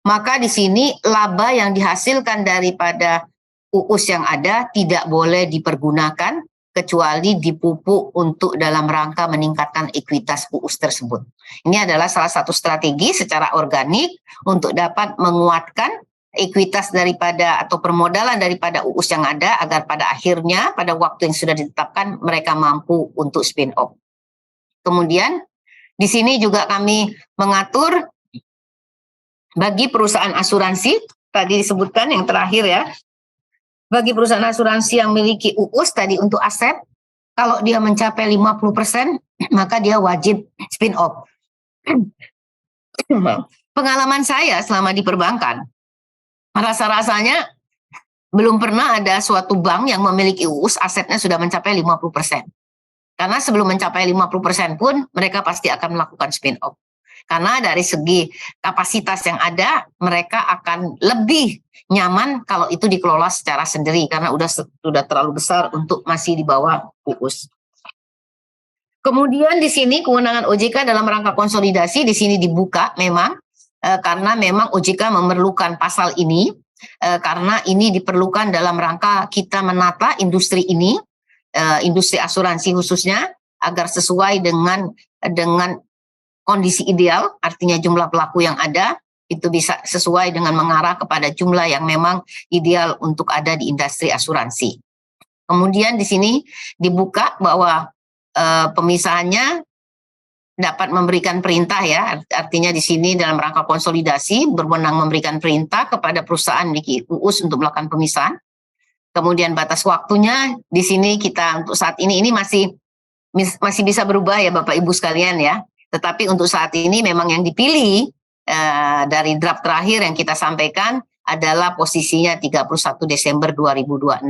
maka di sini laba yang dihasilkan daripada UUS yang ada tidak boleh dipergunakan kecuali dipupuk untuk dalam rangka meningkatkan ekuitas UUS tersebut. Ini adalah salah satu strategi secara organik untuk dapat menguatkan ekuitas daripada atau permodalan daripada UUS yang ada agar pada akhirnya pada waktu yang sudah ditetapkan mereka mampu untuk spin off. Kemudian di sini juga kami mengatur bagi perusahaan asuransi, tadi disebutkan yang terakhir ya, bagi perusahaan asuransi yang memiliki UUS tadi untuk aset, kalau dia mencapai 50%, maka dia wajib spin off. Pengalaman saya selama di perbankan, rasa-rasanya belum pernah ada suatu bank yang memiliki UUS asetnya sudah mencapai 50%. Karena sebelum mencapai 50% pun mereka pasti akan melakukan spin off. Karena dari segi kapasitas yang ada, mereka akan lebih nyaman kalau itu dikelola secara sendiri karena sudah terlalu besar untuk masih di bawah UUS. Kemudian di sini kewenangan OJK dalam rangka konsolidasi di sini dibuka memang karena memang OJK memerlukan pasal ini karena ini diperlukan dalam rangka kita menata industri ini, industri asuransi khususnya agar sesuai dengan kondisi ideal, artinya jumlah pelaku yang ada itu bisa sesuai dengan mengarah kepada jumlah yang memang ideal untuk ada di industri asuransi. Kemudian di sini dibuka bahwa pemisahannya dapat memberikan perintah ya, artinya di sini dalam rangka konsolidasi berwenang memberikan perintah kepada perusahaan memiliki UUS untuk melakukan pemisahan. Kemudian batas waktunya di sini kita untuk saat ini masih bisa berubah ya Bapak Ibu sekalian ya. Tetapi untuk saat ini memang yang dipilih dari draft terakhir yang kita sampaikan adalah posisinya 31 Desember 2026.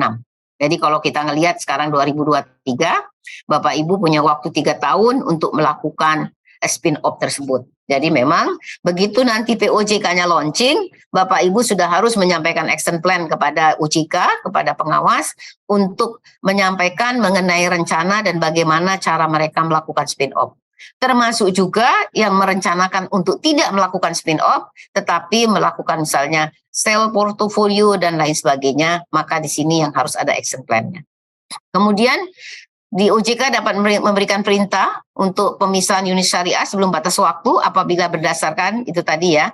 Jadi kalau kita ngelihat sekarang 2023, Bapak Ibu punya waktu 3 tahun untuk melakukan spin off tersebut. Jadi memang begitu nanti POJK-nya launching, Bapak Ibu sudah harus menyampaikan action plan kepada OJK, kepada pengawas untuk menyampaikan mengenai rencana dan bagaimana cara mereka melakukan spin off. Termasuk juga yang merencanakan untuk tidak melakukan spin-off, tetapi melakukan misalnya sell portfolio dan lain sebagainya, maka di sini yang harus ada action plan-nya. Kemudian di OJK dapat memberikan perintah untuk pemisahan unit syariah sebelum batas waktu apabila berdasarkan itu tadi ya,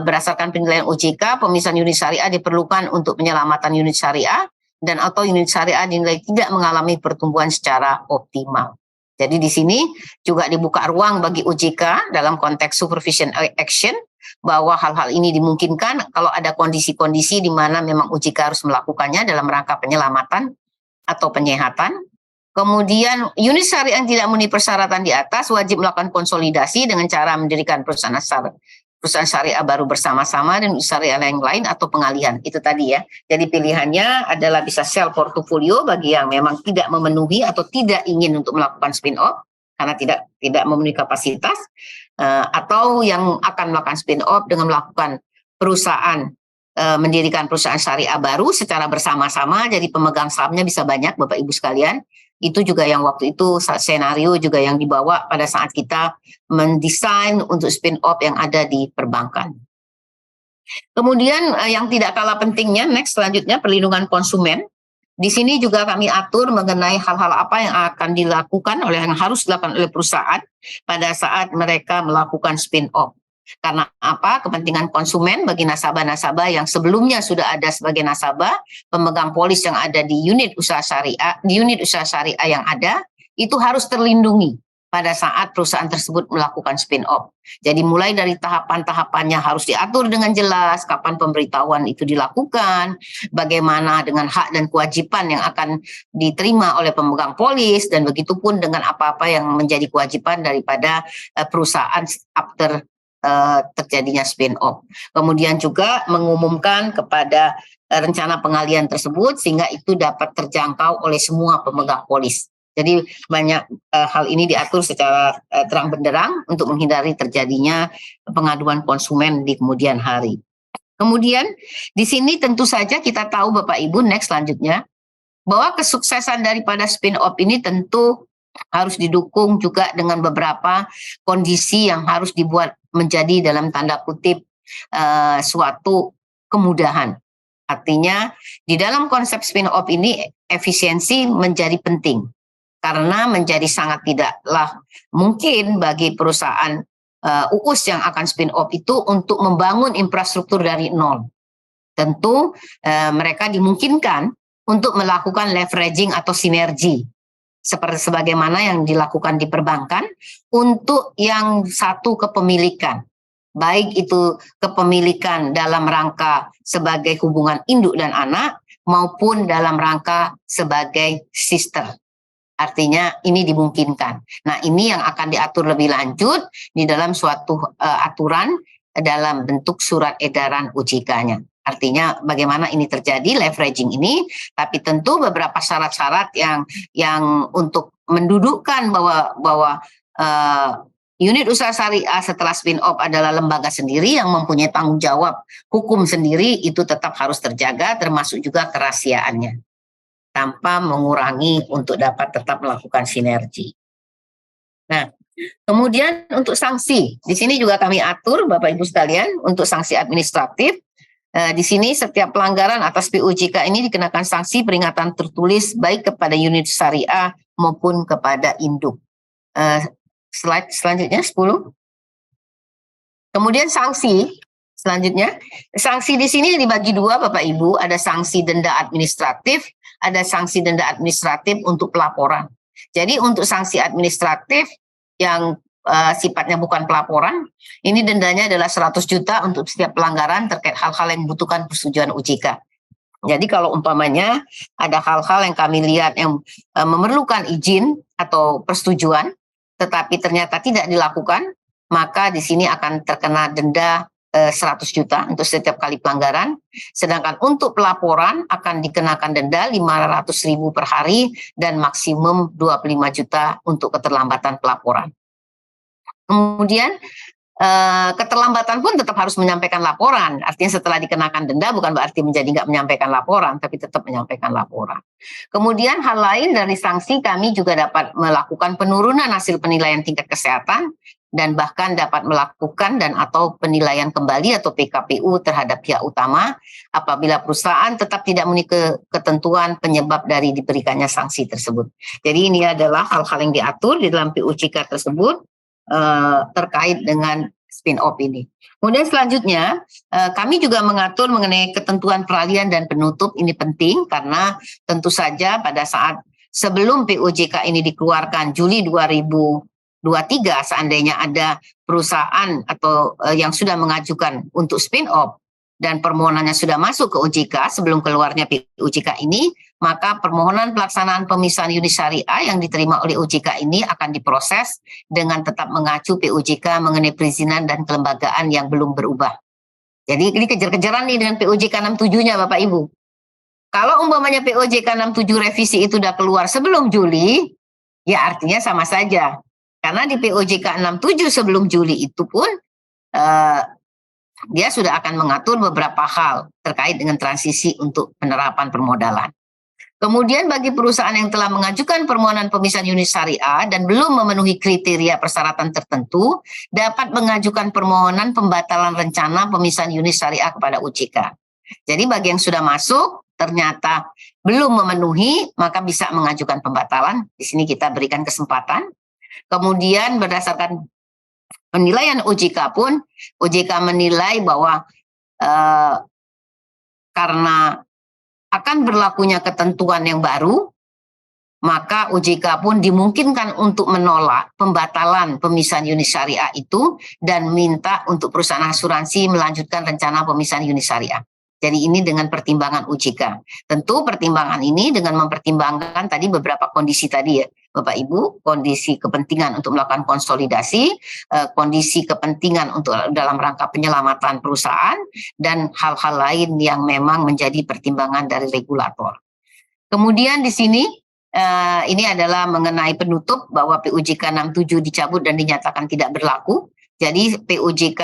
berdasarkan penilaian OJK, pemisahan unit syariah diperlukan untuk penyelamatan unit syariah dan atau unit syariah dinilai tidak mengalami pertumbuhan secara optimal. Jadi di sini juga dibuka ruang bagi OJK dalam konteks supervision action bahwa hal-hal ini dimungkinkan kalau ada kondisi-kondisi di mana memang OJK harus melakukannya dalam rangka penyelamatan atau penyehatan. Kemudian unit syariah yang tidak memenuhi persyaratan di atas wajib melakukan konsolidasi dengan cara mendirikan perusahaan syariah baru bersama-sama dan syariah yang lain atau pengalihan. Itu tadi ya. Jadi pilihannya adalah bisa sell portfolio bagi yang memang tidak memenuhi atau tidak ingin untuk melakukan spin off karena tidak memenuhi kapasitas, atau yang akan melakukan spin off dengan melakukan perusahaan, mendirikan perusahaan syariah baru secara bersama-sama. Jadi pemegang sahamnya bisa banyak Bapak Ibu sekalian. Itu juga yang waktu itu senario juga yang dibawa pada saat kita mendesain untuk spin-off yang ada di perbankan. Kemudian yang tidak kalah pentingnya, next selanjutnya perlindungan konsumen. Di sini juga kami atur mengenai hal-hal apa yang akan dilakukan yang harus dilakukan oleh perusahaan pada saat mereka melakukan spin-off. Karena apa? Kepentingan konsumen bagi nasabah-nasabah yang sebelumnya sudah ada sebagai nasabah, pemegang polis yang ada di unit usaha syariah yang ada itu harus terlindungi. pada saat perusahaan tersebut melakukan spin-off. Jadi mulai dari tahapan-tahapannya harus diatur dengan jelas, kapan pemberitahuan itu dilakukan, bagaimana dengan hak dan kewajiban yang akan diterima oleh pemegang polis, dan begitu pun dengan apa-apa yang menjadi kewajiban daripada perusahaan after terjadinya spin-off. Kemudian juga mengumumkan kepada rencana pengalihan tersebut sehingga itu dapat terjangkau oleh semua pemegang polis. Jadi banyak hal ini diatur secara terang benderang untuk menghindari terjadinya pengaduan konsumen di kemudian hari. Kemudian di sini tentu saja kita tahu Bapak Ibu, next selanjutnya, bahwa kesuksesan daripada spin-off ini tentu harus didukung juga dengan beberapa kondisi yang harus dibuat menjadi dalam tanda kutip suatu kemudahan. Artinya di dalam konsep spin-off ini efisiensi menjadi penting. Karena menjadi sangat tidaklah mungkin bagi perusahaan UUS yang akan spin-off itu untuk membangun infrastruktur dari nol. Tentu mereka dimungkinkan untuk melakukan leveraging atau sinergi. Seperti sebagaimana yang dilakukan di perbankan untuk yang satu kepemilikan. Baik itu kepemilikan dalam rangka sebagai hubungan induk dan anak maupun dalam rangka sebagai sister. Artinya ini dimungkinkan. Nah ini yang akan diatur lebih lanjut di dalam suatu aturan dalam bentuk surat edaran OJK-nya. Artinya bagaimana ini terjadi leveraging ini, tapi tentu beberapa syarat-syarat yang untuk mendudukkan bahwa unit usaha syariah setelah spin-off adalah lembaga sendiri yang mempunyai tanggung jawab hukum sendiri itu tetap harus terjaga, termasuk juga kerahasiaannya, tanpa mengurangi untuk dapat tetap melakukan sinergi. Nah, kemudian untuk sanksi, di sini juga kami atur Bapak Ibu sekalian untuk sanksi administratif. Di sini setiap pelanggaran atas POJK ini dikenakan sanksi peringatan tertulis baik kepada unit syariah maupun kepada induk. Slide selanjutnya 10. Kemudian sanksi. Selanjutnya, sanksi di sini dibagi dua Bapak Ibu, ada sanksi denda administratif, ada sanksi denda administratif untuk pelaporan. Jadi untuk sanksi administratif yang sifatnya bukan pelaporan, ini dendanya adalah 100 juta untuk setiap pelanggaran terkait hal-hal yang membutuhkan persetujuan OJK. Jadi kalau umpamanya ada hal-hal yang kami lihat yang memerlukan izin atau persetujuan, tetapi ternyata tidak dilakukan, maka di sini akan terkena denda 100 juta untuk setiap kali pelanggaran, sedangkan untuk pelaporan akan dikenakan denda 500.000 per hari dan maksimum 25 juta untuk keterlambatan pelaporan. Kemudian keterlambatan pun tetap harus menyampaikan laporan, artinya setelah dikenakan denda bukan berarti menjadi nggak menyampaikan laporan, tapi tetap menyampaikan laporan. Kemudian hal lain dari sanksi, kami juga dapat melakukan penurunan hasil penilaian tingkat kesehatan dan bahkan dapat melakukan dan atau penilaian kembali atau PKPU terhadap pihak utama apabila perusahaan tetap tidak memenuhi ketentuan penyebab dari diberikannya sanksi tersebut. Jadi ini adalah hal-hal yang diatur di dalam POJK tersebut terkait dengan spin-off ini. Kemudian selanjutnya kami juga mengatur mengenai ketentuan peralihan dan penutup. Ini penting karena tentu saja pada saat sebelum POJK ini dikeluarkan Juli 2023, seandainya ada perusahaan atau yang sudah mengajukan untuk spin-off dan permohonannya sudah masuk ke OJK sebelum keluarnya POJK ini, maka permohonan pelaksanaan pemisahan unit syariah yang diterima oleh OJK ini akan diproses dengan tetap mengacu POJK mengenai perizinan dan kelembagaan yang belum berubah. Jadi ini kejar-kejaran nih dengan POJK 67-nya Bapak Ibu. Kalau umpamanya POJK 67 revisi itu sudah keluar sebelum Juli, ya artinya sama saja. Karena di POJK 67 sebelum Juli itu pun dia sudah akan mengatur beberapa hal terkait dengan transisi untuk penerapan permodalan. Kemudian bagi perusahaan yang telah mengajukan permohonan pemisahan unit syariah dan belum memenuhi kriteria persyaratan tertentu, dapat mengajukan permohonan pembatalan rencana pemisahan unit syariah kepada OJK. Jadi bagi yang sudah masuk ternyata belum memenuhi, maka bisa mengajukan pembatalan. Di sini kita berikan kesempatan. Kemudian berdasarkan penilaian OJK pun, OJK menilai bahwa karena akan berlakunya ketentuan yang baru, maka OJK pun dimungkinkan untuk menolak pembatalan pemisahan unit syariah itu dan minta untuk perusahaan asuransi melanjutkan rencana pemisahan unit syariah. Jadi ini dengan pertimbangan OJK. Tentu pertimbangan ini dengan mempertimbangkan tadi beberapa kondisi tadi ya, Bapak Ibu, kondisi kepentingan untuk melakukan konsolidasi, kondisi kepentingan untuk dalam rangka penyelamatan perusahaan, dan hal-hal lain yang memang menjadi pertimbangan dari regulator. Kemudian di sini ini adalah mengenai penutup bahwa POJK 67 dicabut dan dinyatakan tidak berlaku. Jadi POJK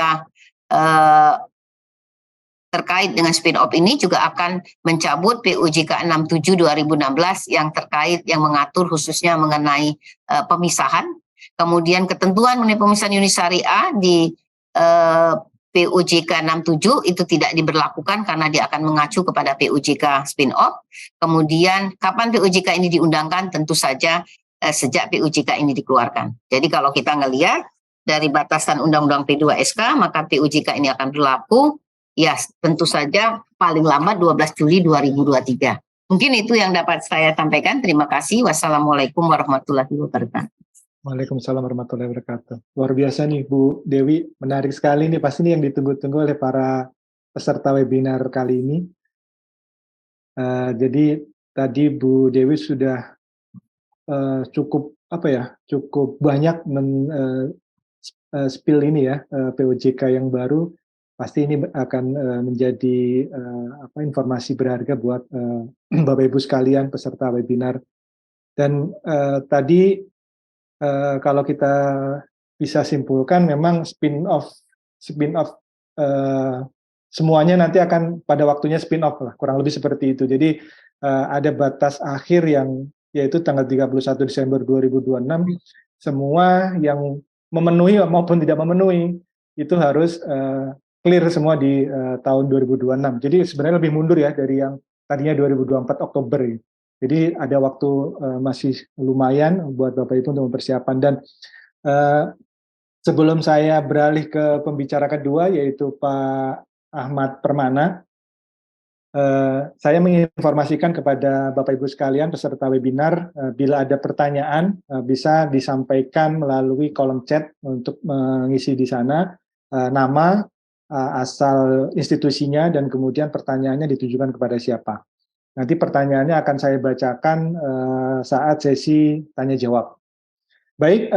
terkait dengan spin-off ini juga akan mencabut POJK 67 2016 yang terkait yang mengatur khususnya mengenai pemisahan. Kemudian ketentuan mengenai pemisahan unit syariah di POJK 67 itu tidak diberlakukan karena dia akan mengacu kepada POJK spin-off. Kemudian kapan POJK ini diundangkan? Tentu saja sejak POJK ini dikeluarkan. Jadi kalau kita ngelihat dari batasan Undang-Undang P2SK, maka POJK ini akan berlaku ya tentu saja paling lambat 12 Juli 2023. Mungkin itu yang dapat saya sampaikan. Terima kasih. Wassalamualaikum warahmatullahi wabarakatuh. Waalaikumsalam warahmatullahi wabarakatuh. Luar biasa nih Bu Dewi, menarik sekali nih, pasti ini yang ditunggu-tunggu oleh para peserta webinar kali ini. Jadi tadi Bu Dewi sudah cukup banyak spill ini ya, POJK yang baru. Pasti ini akan menjadi informasi berharga buat Bapak Ibu sekalian peserta webinar. Dan tadi kalau kita bisa simpulkan memang spin-off semuanya nanti akan pada waktunya spin-off lah, kurang lebih seperti itu. Jadi ada batas akhir yang yaitu tanggal 31 Desember 2026, semua yang memenuhi maupun tidak memenuhi itu harus clear semua di tahun 2026. Jadi sebenarnya lebih mundur ya dari yang tadinya 2024 Oktober. Jadi ada waktu masih lumayan buat Bapak Ibu untuk mempersiapkan. Dan sebelum saya beralih ke pembicara kedua yaitu Pak Ahmad Permana, saya menginformasikan kepada Bapak Ibu sekalian peserta webinar, bila ada pertanyaan bisa disampaikan melalui kolom chat untuk mengisi di sana nama, asal institusinya, dan kemudian pertanyaannya ditujukan kepada siapa. Nanti pertanyaannya akan saya bacakan saat sesi tanya jawab. Baik,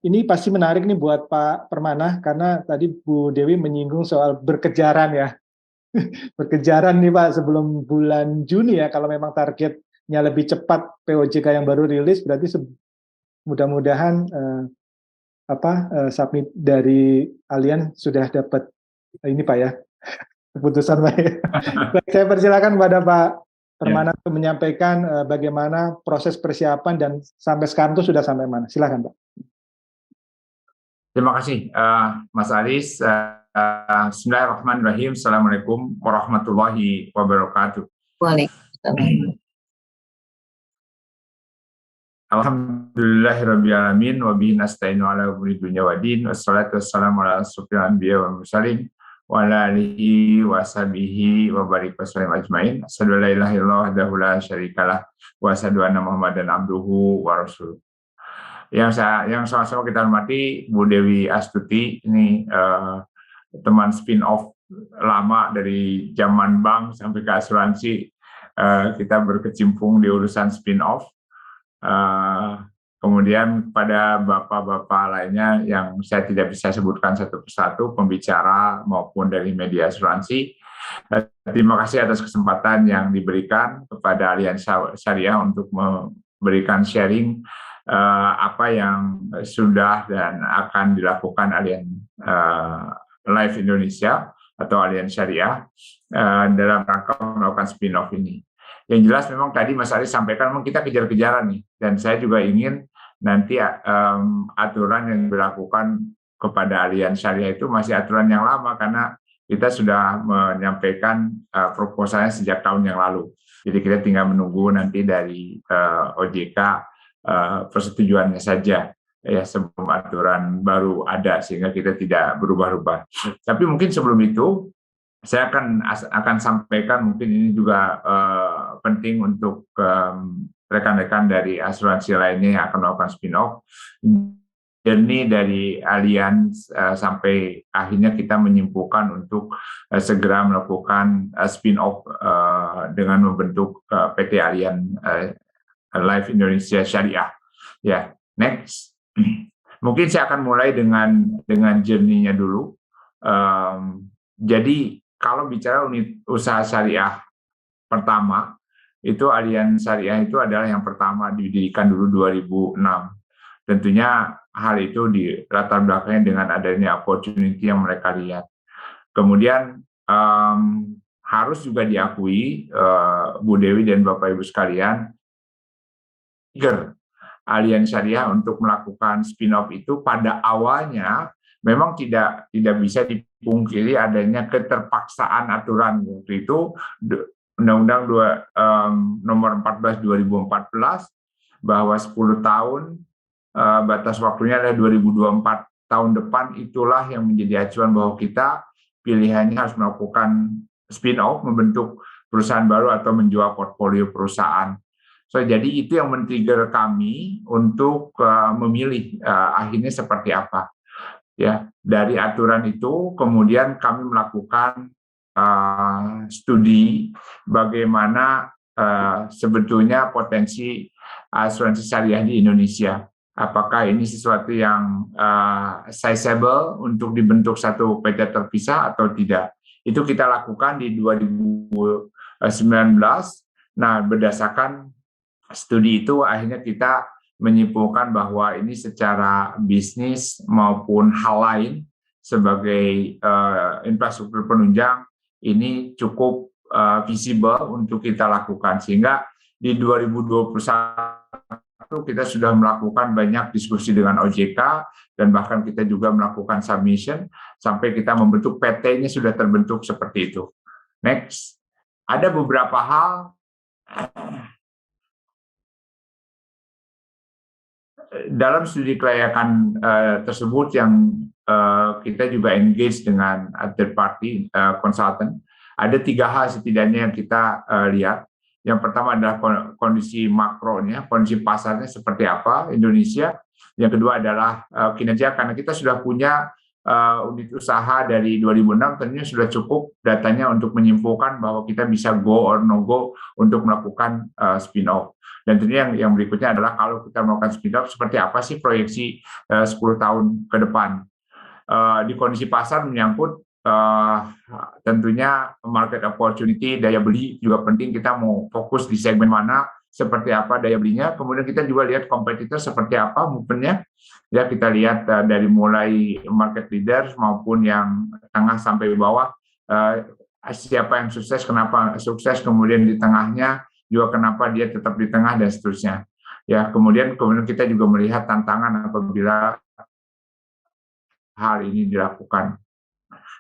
ini pasti menarik nih buat Pak Permana, karena tadi Bu Dewi menyinggung soal berkejaran ya. Berkejaran nih Pak sebelum bulan Juni ya, kalau memang targetnya lebih cepat POJK yang baru rilis, berarti mudah-mudahan submit dari kalian sudah dapat ini Pak ya, keputusan Pak ya. Baik, saya persilakan kepada Pak Permana untuk menyampaikan bagaimana proses persiapan dan sampai sekarang itu sudah sampai mana. Silakan Pak. Terima kasih Mas Aris. Bismillahirrahmanirrahim. Assalamualaikum warahmatullahi wabarakatuh. Waalaikumsalam. Alhamdulillahirrabbilalamin wa bihi nasta'inu ala umuri dunya waddin, wassalatu wassalamu ala asyrofil anbiya wal mursalin wa ala alihi wa sahbihi wa barik wasallam ajmain. Asyhadu an la ilaha illallah wahdahu la syarikalah wa asyhadu anna Muhammadan abduhu wa rasuluh. Yang sama-sama kita hormati Bu Dewi Astuti, ini teman spin-off lama dari zaman bank sampai ke asuransi. Kita berkecimpung di urusan spin-off. Kemudian pada bapak-bapak lainnya yang saya tidak bisa sebutkan satu persatu, pembicara maupun dari media asuransi. Terima kasih atas kesempatan yang diberikan kepada Allianz Syariah untuk memberikan sharing apa yang sudah dan akan dilakukan Allianz Life Indonesia atau Allianz Syariah dalam rangka melakukan spin-off ini. Yang jelas memang tadi Mas Aris sampaikan memang kita kejar-kejaran nih, dan saya juga ingin nanti aturan yang dilakukan kepada Allianz Syariah itu masih aturan yang lama karena kita sudah menyampaikan proposalnya sejak tahun yang lalu. Jadi kita tinggal menunggu nanti dari OJK persetujuannya saja ya sebelum aturan baru ada, sehingga kita tidak berubah-ubah. Tapi mungkin sebelum itu saya akan sampaikan, mungkin ini juga penting untuk rekan-rekan dari asuransi lainnya yang akan melakukan spin-off. Journey dari Allianz sampai akhirnya kita menyimpulkan untuk segera melakukan spin-off dengan membentuk PT Allianz Life Indonesia Syariah. Ya, next. Mungkin saya akan mulai dengan journey-nya dulu. Jadi kalau bicara unit usaha syariah pertama, itu Allianz Syariah itu adalah yang pertama didirikan dulu 2006. Tentunya hal itu di latar belakangnya dengan adanya opportunity yang mereka lihat. Kemudian harus juga diakui Bu Dewi dan Bapak Ibu sekalian, Allianz Syariah untuk melakukan spin-off itu pada awalnya memang tidak bisa dipungkiri adanya keterpaksaan aturan. Waktu itu Undang-Undang Nomor 14 2014 bahwa 10 tahun batas waktunya adalah 2024, tahun depan itulah yang menjadi acuan bahwa kita pilihannya harus melakukan spin-off, membentuk perusahaan baru atau menjual portfolio perusahaan. So, jadi itu yang men-trigger kami untuk memilih akhirnya seperti apa. Ya, dari aturan itu kemudian kami melakukan studi bagaimana sebetulnya potensi asuransi syariah di Indonesia. Apakah ini sesuatu yang sizable untuk dibentuk satu PT terpisah atau tidak? Itu kita lakukan di 2019. Nah, berdasarkan studi itu akhirnya kita menyimpulkan bahwa ini secara bisnis maupun hal lain sebagai infrastruktur penunjang ini cukup visible untuk kita lakukan, sehingga di 2021 kita sudah melakukan banyak diskusi dengan OJK dan bahkan kita juga melakukan submission sampai kita membentuk PT-nya sudah terbentuk seperti itu. Next, ada beberapa hal dalam studi kelayakan tersebut yang kita juga engage dengan third party consultant. Ada 3 hal setidaknya yang kita lihat. Yang pertama adalah kondisi makronya, kondisi pasarnya seperti apa Indonesia. Yang kedua adalah kinerja, karena kita sudah punya unit usaha dari 2006, tentunya sudah cukup datanya untuk menyimpulkan bahwa kita bisa go or no go untuk melakukan spin-off. Dan tentunya yang berikutnya adalah kalau kita melakukan spin-off, seperti apa sih proyeksi 10 tahun ke depan. Di kondisi pasar menyangkut tentunya market opportunity, daya beli juga penting, kita mau fokus di segmen mana, seperti apa daya belinya. Kemudian kita juga lihat kompetitor seperti apa movement-nya. Ya, kita lihat dari mulai market leaders maupun yang tengah sampai bawah, siapa yang sukses, kenapa sukses, kemudian di tengahnya juga kenapa dia tetap di tengah dan seterusnya. Ya, kemudian kita juga melihat tantangan apabila hal ini dilakukan.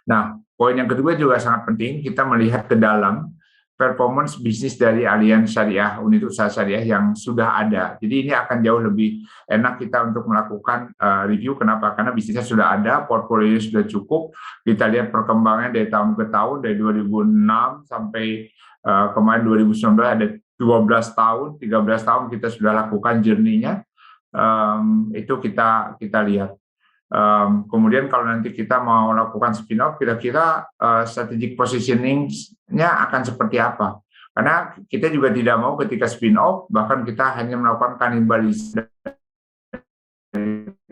Nah, poin yang kedua juga sangat penting, kita melihat ke dalam performance bisnis dari Allianz Syariah, unit usaha syariah yang sudah ada. Jadi ini akan jauh lebih enak kita untuk melakukan review. Kenapa? Karena bisnisnya sudah ada, portfolio sudah cukup. Kita lihat perkembangannya dari tahun ke tahun, dari 2006 sampai kemarin 2019 ada 12 tahun, 13 tahun kita sudah lakukan journey-nya. Itu kita lihat. Kemudian kalau nanti kita mau lakukan spin-off, kira-kira strategic positioning-nya akan seperti apa? Karena kita juga tidak mau ketika spin-off, bahkan kita hanya melakukan kanibalisasi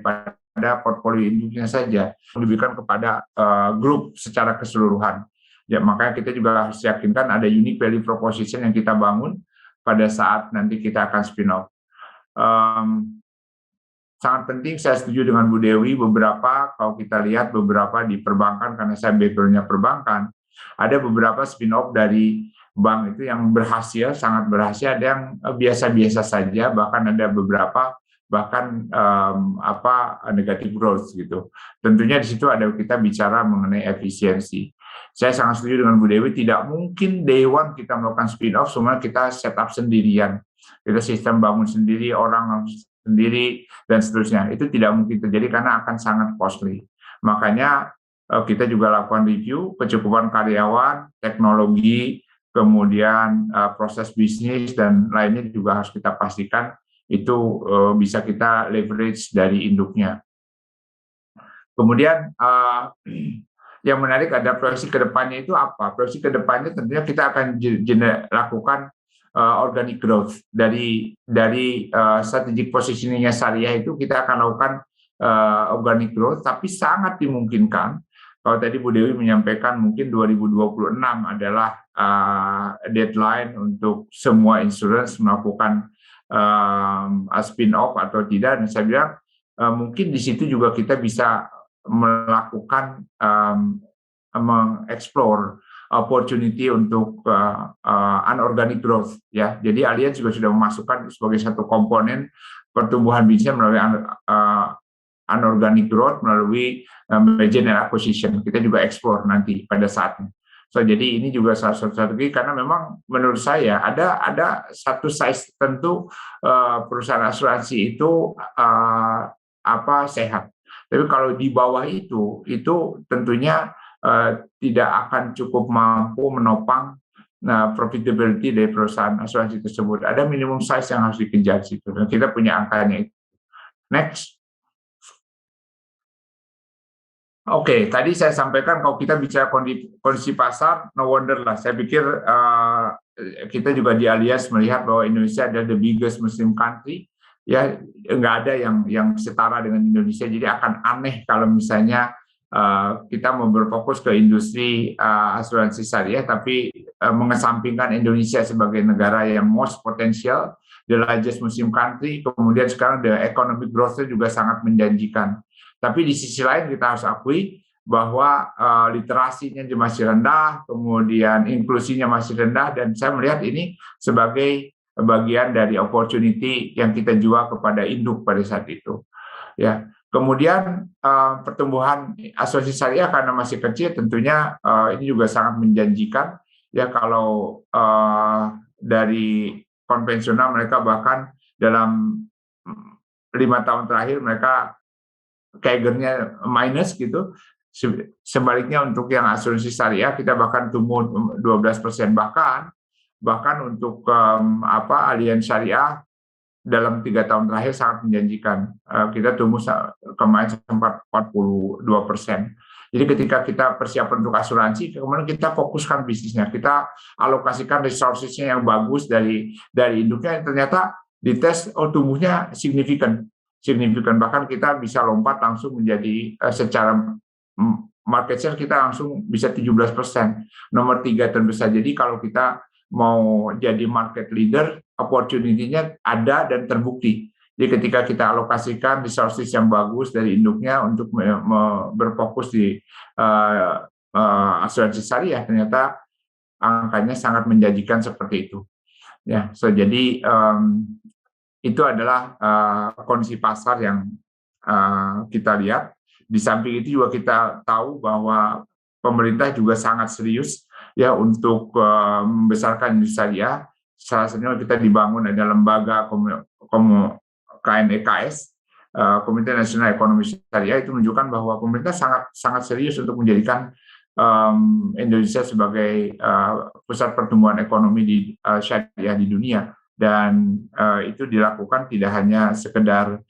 pada portfolio induknya saja, diberikan kepada grup secara keseluruhan. Ya, makanya kita juga harus yakinkan ada unique value proposition yang kita bangun pada saat nanti kita akan spin-off. Sangat penting, saya setuju dengan Bu Dewi, beberapa kalau kita lihat beberapa di perbankan, karena saya background-nya perbankan, ada beberapa spin-off dari bank itu yang berhasil, sangat berhasil, ada yang biasa-biasa saja, bahkan ada beberapa bahkan negative growth gitu. Tentunya di situ ada kita bicara mengenai efisiensi. Saya sangat setuju dengan Bu Dewi, tidak mungkin day one kita melakukan spin-off, semua kita set up sendirian. Kita sistem bangun sendiri, orang sendiri, dan seterusnya. Itu tidak mungkin terjadi karena akan sangat costly. Makanya kita juga lakukan review kecukupan karyawan, teknologi, kemudian proses bisnis dan lainnya juga harus kita pastikan itu bisa kita leverage dari induknya. Kemudian yang menarik ada proyeksi ke depannya itu apa? Proyeksi ke depannya tentunya kita akan lakukan organic growth dari strategic positioning-nya Syariah itu kita akan lakukan organic growth, tapi sangat dimungkinkan kalau tadi Bu Dewi menyampaikan mungkin 2026 adalah deadline untuk semua insurance melakukan spin-off atau tidak, dan saya bilang mungkin di situ juga kita bisa melakukan mengeksplor opportunity untuk unorganic growth ya. Jadi Allianz juga sudah memasukkan sebagai satu komponen pertumbuhan bisnis melalui unorganic growth melalui merger and acquisition. Kita juga explore nanti pada saatnya. So jadi ini juga salah satu strategi karena memang menurut saya ada satu size tentu perusahaan asuransi itu sehat. Tapi kalau di bawah itu tentunya tidak akan cukup mampu menopang profitability dari perusahaan asuransi tersebut. Ada minimum size yang harus dikejar situ, dan kita punya angkanya itu. Next. Oke, tadi saya sampaikan kalau kita bicara kondisi pasar, no wonder lah. Saya pikir kita juga di Allianz melihat bahwa Indonesia adalah the biggest Muslim country. Ya, nggak ada yang setara dengan Indonesia, jadi akan aneh kalau misalnya kita mau berfokus ke industri asuransi syariah, tapi mengesampingkan Indonesia sebagai negara yang most potential, the largest Muslim country, kemudian sekarang the economic growth-nya juga sangat menjanjikan. Tapi di sisi lain kita harus akui bahwa literasinya masih rendah, kemudian inklusinya masih rendah, dan saya melihat ini sebagai bagian dari opportunity yang kita jual kepada induk pada saat itu. Ya, kemudian pertumbuhan asuransi syariah karena masih kecil, tentunya ini juga sangat menjanjikan. Ya, kalau dari konvensional mereka bahkan dalam 5 tahun terakhir mereka CAGR-nya minus gitu. Sebaliknya untuk yang asuransi syariah kita bahkan tumbuh 12%, bahkan untuk Allianz Syariah dalam 3 tahun terakhir sangat menjanjikan. Kita tumbuh kemarin sempat 42%. Jadi ketika kita persiapan untuk asuransi, kemudian kita fokuskan bisnisnya, kita alokasikan resources-nya yang bagus dari induknya, ternyata dites tumbuhnya signifikan, bahkan kita bisa lompat langsung menjadi secara market share kita langsung bisa 17%, nomor 3 terbesar. Jadi kalau kita mau jadi market leader, opportunity-nya ada dan terbukti. Jadi ketika kita alokasikan resources yang bagus dari induknya untuk berfokus di asuransi syariah, ternyata angkanya sangat menjanjikan seperti itu. Ya, jadi itu adalah kondisi pasar yang kita lihat. Di samping itu juga kita tahu bahwa pemerintah juga sangat serius ya untuk membesarkan industri syariah. Salah satunya kita dibangun ada lembaga KNEKS, Komite Nasional Ekonomi Syariah, itu menunjukkan bahwa pemerintah sangat serius untuk menjadikan Indonesia sebagai pusat pertumbuhan ekonomi di syariah di dunia, dan itu dilakukan tidak hanya sekedar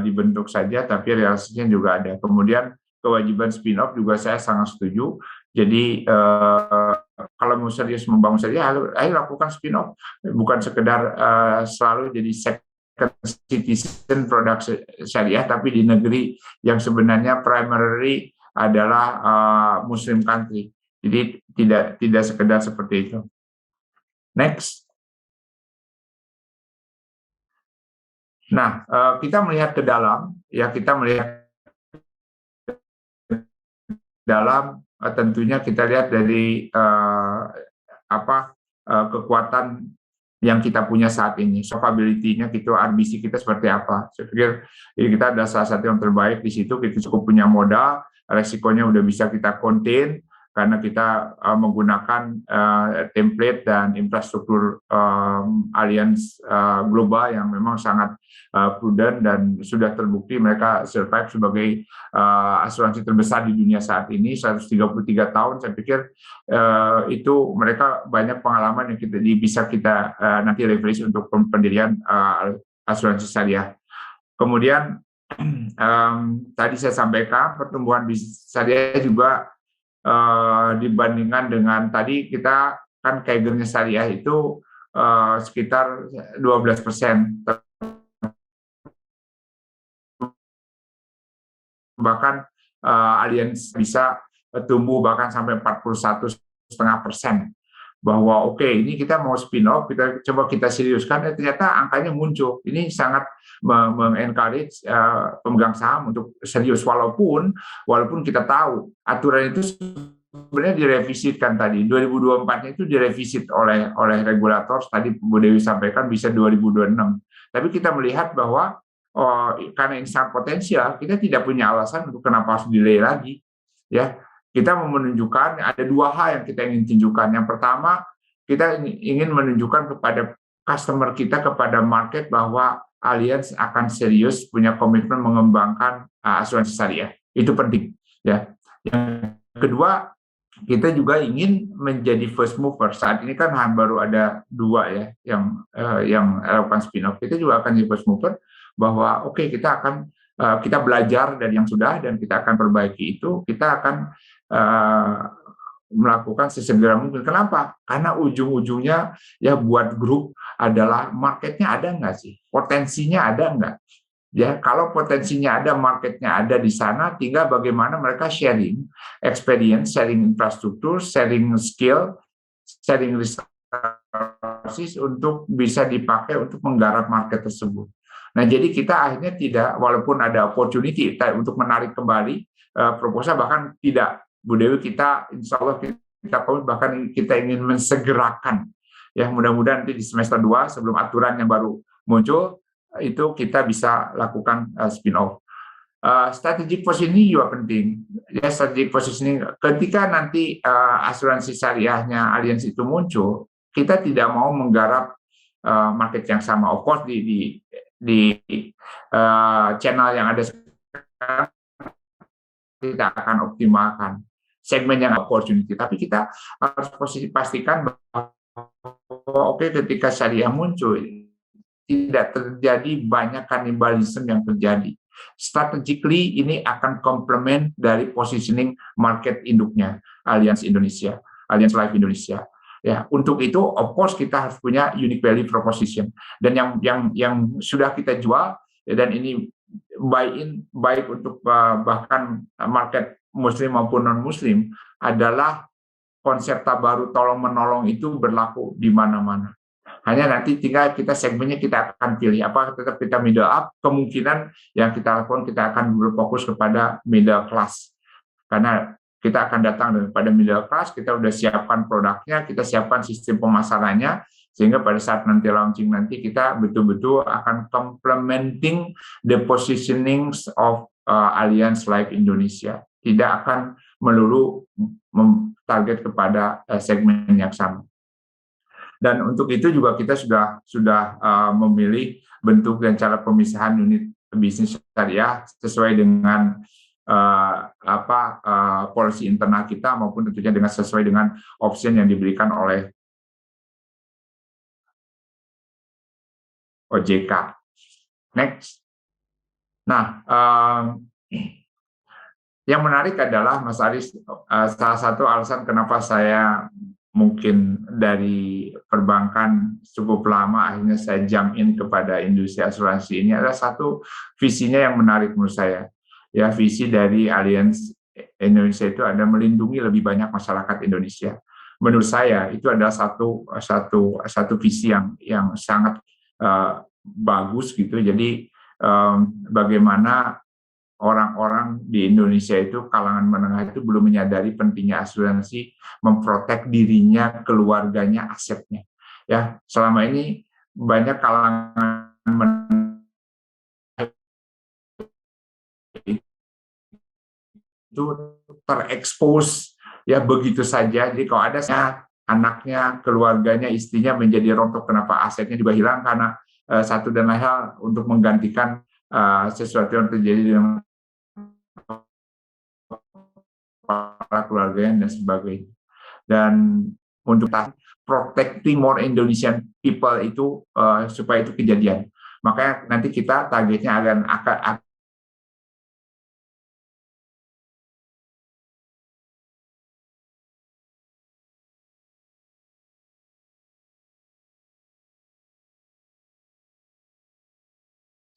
dibentuk saja, tapi realisasinya juga ada. Kemudian kewajiban spin-off juga saya sangat setuju. Jadi kalau mau serius membangun syariah, ayo lakukan spin-off, bukan sekedar selalu jadi second citizen produk syariah, tapi di negeri yang sebenarnya primary adalah Muslim country. Jadi tidak sekedar seperti itu. Next. Nah, kita melihat ke dalam, ya kita melihat dalam. Tentunya kita lihat dari kekuatan yang kita punya saat ini, solvability-nya gitu, RBC kita seperti apa. Saya pikir kita ada salah satu yang terbaik di situ. Kita cukup punya modal, resikonya udah bisa kita contain, karena kita menggunakan template dan infrastruktur Allianz global yang memang sangat prudent dan sudah terbukti mereka survive sebagai asuransi terbesar di dunia saat ini, 133 tahun. Saya pikir itu mereka banyak pengalaman yang bisa kita nanti leverage untuk pendirian asuransi syariah. Kemudian tadi saya sampaikan pertumbuhan bisnis syariah juga dibandingkan dengan tadi kita kan CAGR-nya syariah itu sekitar 12%. Bahkan Allianz bisa tumbuh bahkan sampai 41,5%. Bahwa oke, ini kita mau spin off, kita seriuskan, ternyata angkanya muncul. Ini sangat mengencourage pemegang saham untuk serius, walaupun kita tahu aturan itu sebenarnya direvisitkan tadi 2024-nya itu direvisit oleh regulator, tadi Bu Dewi sampaikan bisa 2026. Tapi kita melihat bahwa karena ini sangat potensial, kita tidak punya alasan untuk kenapa harus delay lagi, ya. Kita mau menunjukkan ada dua hal yang kita ingin tunjukkan. Yang pertama, kita ingin menunjukkan kepada customer kita, kepada market bahwa Allianz akan serius punya komitmen mengembangkan asuransi syariah. Itu penting, ya. Yang kedua, kita juga ingin menjadi first mover. Saat ini kan baru ada dua ya yang lakukan spin-off. Kita juga akan jadi first mover bahwa oke, kita belajar dari yang sudah dan kita akan perbaiki itu. Kita akan melakukan sesegera mungkin. Kenapa? Karena ujung-ujungnya ya buat grup adalah marketnya ada nggak sih? Potensinya ada nggak? Ya, kalau potensinya ada, marketnya ada di sana, tinggal bagaimana mereka sharing experience, sharing infrastruktur, sharing skill, sharing resources untuk bisa dipakai untuk menggarap market tersebut. Nah, jadi kita akhirnya tidak, walaupun ada opportunity untuk menarik kembali proposal, bahkan tidak, Bu Dewi, kita insya Allah kita bahkan kita ingin mensegerakan. Ya, mudah-mudahan nanti di semester 2 sebelum aturan yang baru muncul, itu kita bisa lakukan spin-off. Strategic positioning juga penting. Ya, strategic positioning ketika nanti asuransi syariahnya Allianz itu muncul, kita tidak mau menggarap market yang sama. Of course di channel yang ada sekarang kita akan optimalkan segmen yang opportunity, tapi kita harus pastikan bahwa oke, ketika syariah muncul tidak terjadi banyak kanibalisme yang terjadi. Strategically ini akan komplement dari positioning market induknya Allianz Indonesia, Allianz Life Indonesia. Ya, untuk itu of course kita harus punya unique value proposition, dan yang sudah kita jual, dan ini baik untuk bahkan market muslim maupun non muslim, adalah konsep tabarut tolong menolong itu berlaku di mana-mana. Hanya nanti tinggal kita segmennya kita akan pilih, apa tetap kita middle up, kemungkinan yang kita lakukan kita akan berfokus kepada middle class, karena kita akan datang daripada middle class, kita udah siapkan produknya, kita siapkan sistem pemasarannya, sehingga pada saat nanti launching nanti kita betul-betul akan complementing the positioning of Allianz Life Indonesia, tidak akan melulu target kepada segmen yang sama. Dan untuk itu juga kita sudah memilih bentuk dan cara pemisahan unit bisnis syariah sesuai dengan policy internal kita, maupun tentunya sesuai dengan option yang diberikan oleh OJK. Next. Nah, yang menarik adalah Mas Aris, salah satu alasan kenapa saya mungkin dari perbankan cukup lama akhirnya saya jump in kepada industri asuransi ini, adalah satu visinya yang menarik menurut saya. Ya, visi dari Allianz Indonesia itu ada melindungi lebih banyak masyarakat Indonesia. Menurut saya itu adalah satu visi yang sangat bagus gitu. Jadi bagaimana orang-orang di Indonesia itu, kalangan menengah itu belum menyadari pentingnya asuransi, memprotek dirinya, keluarganya, asetnya. Ya, selama ini banyak kalangan menengah itu terekspos ya begitu saja. Jadi kalau ada anaknya, keluarganya, istrinya menjadi rontok, kenapa asetnya juga hilang karena satu dan lain hal untuk menggantikan sesuatu yang terjadi dengan para keluarganya dan sebagainya. Dan untuk protecting more Indonesian people itu supaya itu kejadian. Makanya nanti kita targetnya akan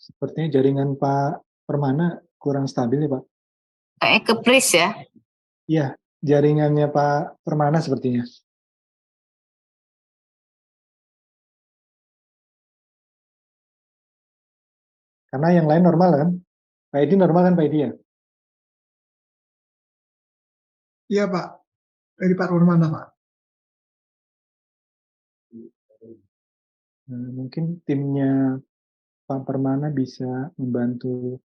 Sepertinya jaringan Pak Permana kurang stabil ya Pak. Kayak kepris ya. Iya, jaringannya Pak Permana sepertinya. Karena yang lain normal kan? Pak Edi normal kan Pak Edi ya? Iya Pak, dari Pak Permana Pak. Mungkin timnya Pak Permana bisa membantu.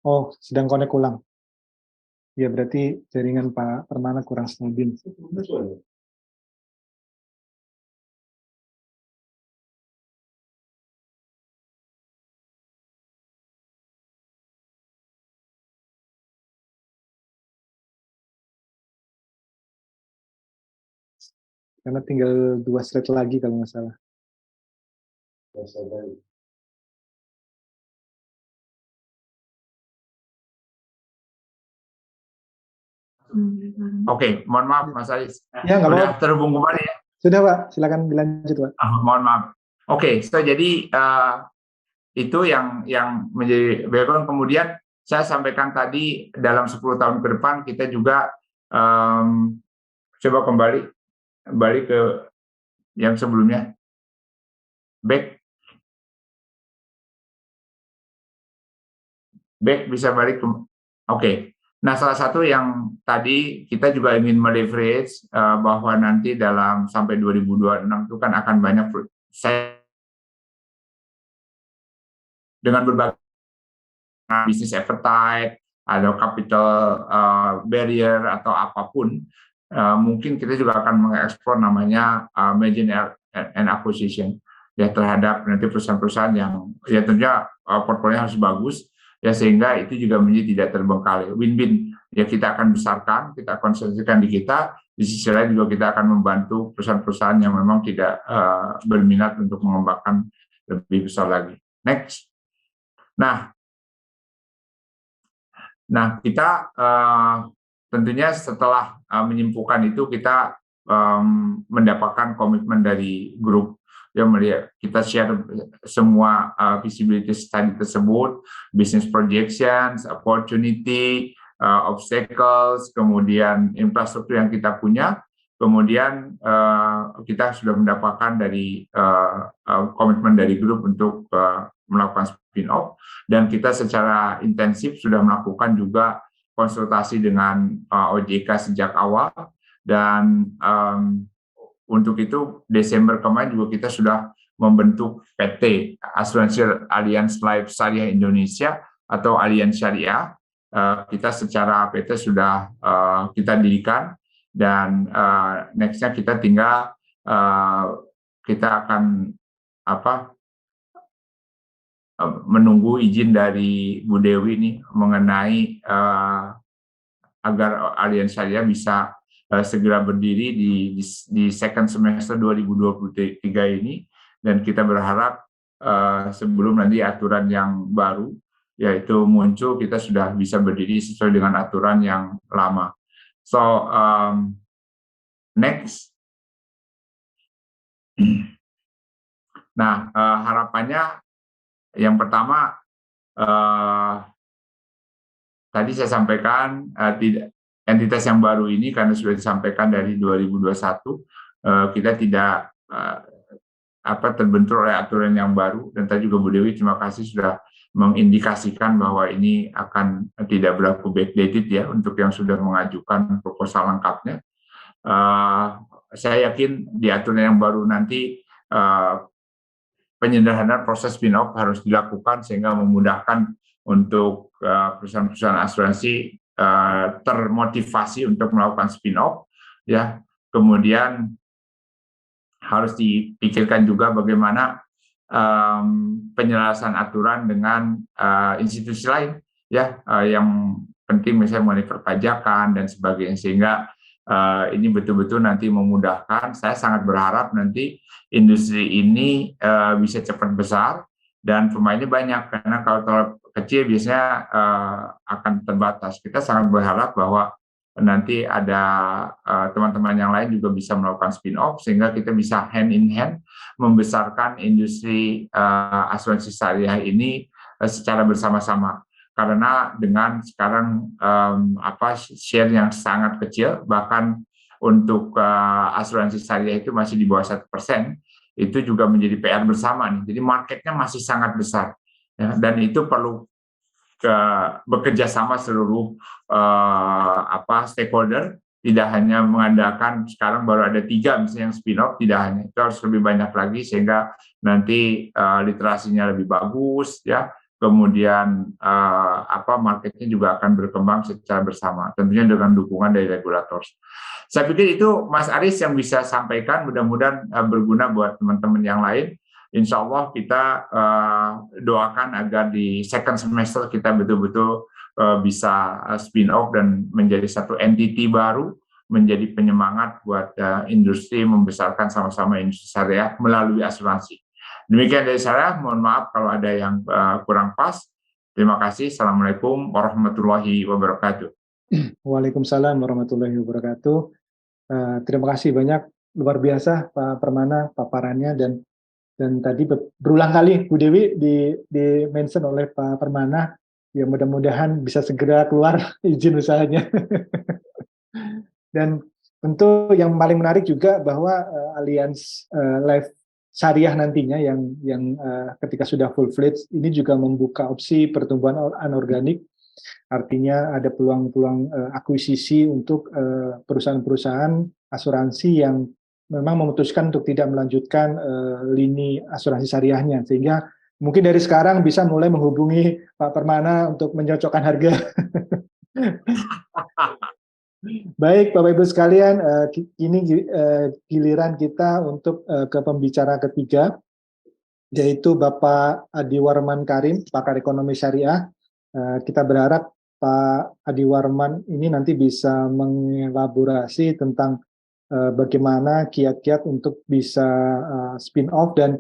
Oh, sedang connect ulang. Ya, berarti jaringan Pak Permana kurang stabil. Karena tinggal 2 slide lagi kalau nggak salah. Oke, mohon maaf Mas Aris. Ya, nggak Sudah apa-apa. terhubung kembali ya? Sudah Pak, silakan dilanjut Pak. Mohon maaf. Oke, so jadi itu yang menjadi background. Kemudian saya sampaikan tadi dalam 10 tahun ke depan kita juga coba kembali ke yang sebelumnya. Back bisa balik ke. Oke. Nah, salah satu yang tadi kita juga ingin meleverage bahwa nanti dalam sampai 2026 itu kan akan banyak dengan berbagai bisnis appetite, ada capital barrier atau apapun, mungkin kita juga akan mengeksplor namanya merger and acquisition ya terhadap nanti perusahaan-perusahaan yang ya tentunya portfolio harus bagus ya sehingga itu juga menjadi tidak terbengkalai. Win-win ya kita akan besarkan, kita konsentrasikan di kita, di sisi lain juga kita akan membantu perusahaan-perusahaan yang memang tidak berminat untuk mengembangkan lebih besar lagi. Next. Nah kita tentunya setelah menyimpulkan itu kita mendapatkan komitmen dari grup yang melihat kita share semua visibility study tersebut, business projections, opportunity, obstacles, kemudian infrastruktur yang kita punya, kemudian kita sudah mendapatkan dari komitmen dari grup untuk melakukan spin-off, dan kita secara intensif sudah melakukan juga konsultasi dengan OJK sejak awal, dan untuk itu Desember kemarin juga kita sudah membentuk PT Asuransi Allianz Life Syariah Indonesia atau Allianz Syariah. Kita secara PT sudah kita dirikan, dan nextnya kita tinggal kita akan menunggu izin dari Bu Dewi nih mengenai agar Allianz Syariah bisa segera berdiri di second semester 2023 ini, dan kita berharap sebelum nanti aturan yang baru yaitu muncul kita sudah bisa berdiri sesuai dengan aturan yang lama. So next. Nah harapannya yang pertama tadi saya sampaikan entitas yang baru ini karena sudah disampaikan dari 2021 kita tidak terbentur oleh aturan yang baru, dan tadi juga Bu Dewi terima kasih sudah mengindikasikan bahwa ini akan tidak berlaku backdated ya untuk yang sudah mengajukan proposal lengkapnya. Saya yakin di aturan yang baru nanti penyederhanaan proses spin-off harus dilakukan sehingga memudahkan untuk perusahaan-perusahaan asuransi termotivasi untuk melakukan spin-off ya. Kemudian harus dipikirkan juga bagaimana penyelesaian aturan dengan institusi lain ya, yang penting misalnya mengenai perpajakan dan sebagainya, sehingga ini betul-betul nanti memudahkan. Saya sangat berharap nanti industri ini bisa cepat besar dan pemainnya banyak, karena kalau kecil biasanya akan terbatas. Kita sangat berharap bahwa nanti ada teman-teman yang lain juga bisa melakukan spin-off sehingga kita bisa hand in hand membesarkan industri asuransi syariah ini secara bersama-sama. Karena dengan sekarang share yang sangat kecil, bahkan untuk asuransi syariah itu masih di bawah 1%, itu juga menjadi PR bersama nih. Jadi marketnya masih sangat besar ya, dan itu perlu bekerja sama seluruh stakeholder, tidak hanya mengandalkan sekarang baru ada 3 misalnya yang spin-off, tidak hanya itu, harus lebih banyak lagi sehingga nanti literasinya lebih bagus ya, kemudian marketnya juga akan berkembang secara bersama, tentunya dengan dukungan dari regulator. Saya pikir itu Mas Aris yang bisa sampaikan, mudah-mudahan berguna buat teman-teman yang lain. Insya Allah kita doakan agar di second semester kita betul-betul bisa spin-off dan menjadi satu entity baru, menjadi penyemangat buat industri membesarkan sama-sama industri syariah melalui asuransi. Demikian dari saya, mohon maaf kalau ada yang kurang pas. Terima kasih. Assalamualaikum warahmatullahi wabarakatuh. Waalaikumsalam warahmatullahi wabarakatuh. Terima kasih banyak, luar biasa Pak Permana paparannya, dan tadi berulang kali Bu Dewi di mention oleh Pak Permana, ya mudah-mudahan bisa segera keluar izin usahanya. Dan tentu yang paling menarik juga bahwa Allianz Life Syariah nantinya yang ketika sudah full fledged ini juga membuka opsi pertumbuhan anorganik, artinya ada peluang-peluang akuisisi untuk perusahaan-perusahaan asuransi yang memang memutuskan untuk tidak melanjutkan lini asuransi syariahnya, sehingga mungkin dari sekarang bisa mulai menghubungi Pak Permana untuk mencocokkan harga. Baik Bapak Ibu sekalian, ini giliran kita untuk ke pembicara ketiga, yaitu Bapak Adi Warman Karim, pakar ekonomi syariah. Kita berharap Pak Adi Warman ini nanti bisa mengelaborasi tentang bagaimana kiat-kiat untuk bisa spin-off dan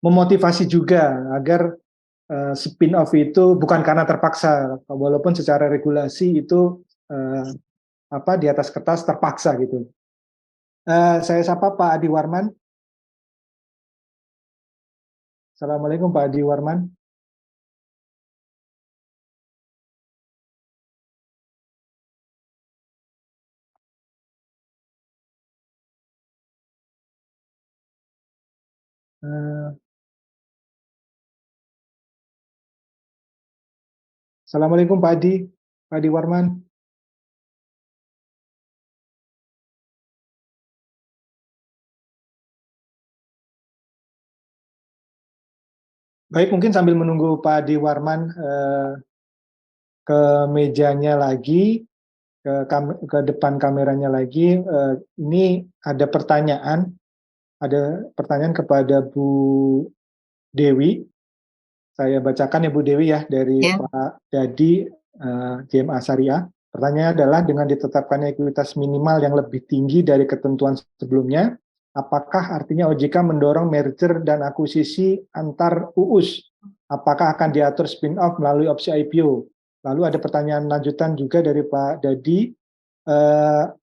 memotivasi juga agar spin-off itu bukan karena terpaksa, walaupun secara regulasi itu di atas kertas terpaksa gitu. Saya sapa Pak Adi Warman. Assalamualaikum Pak Adi Warman. Assalamualaikum Pak Adi Warman. Baik, mungkin sambil menunggu Pak Adi Warman ke mejanya lagi, ke depan kameranya lagi, ini ada pertanyaan kepada Bu Dewi. Saya bacakan ya Bu Dewi ya, dari Pak Dadi, JMA Syariah. Pertanyaannya adalah, dengan ditetapkannya ekuitas minimal yang lebih tinggi dari ketentuan sebelumnya, apakah artinya OJK mendorong merger dan akuisisi antar UUS? Apakah akan diatur spin-off melalui opsi IPO? Lalu ada pertanyaan lanjutan juga dari Pak Dadi,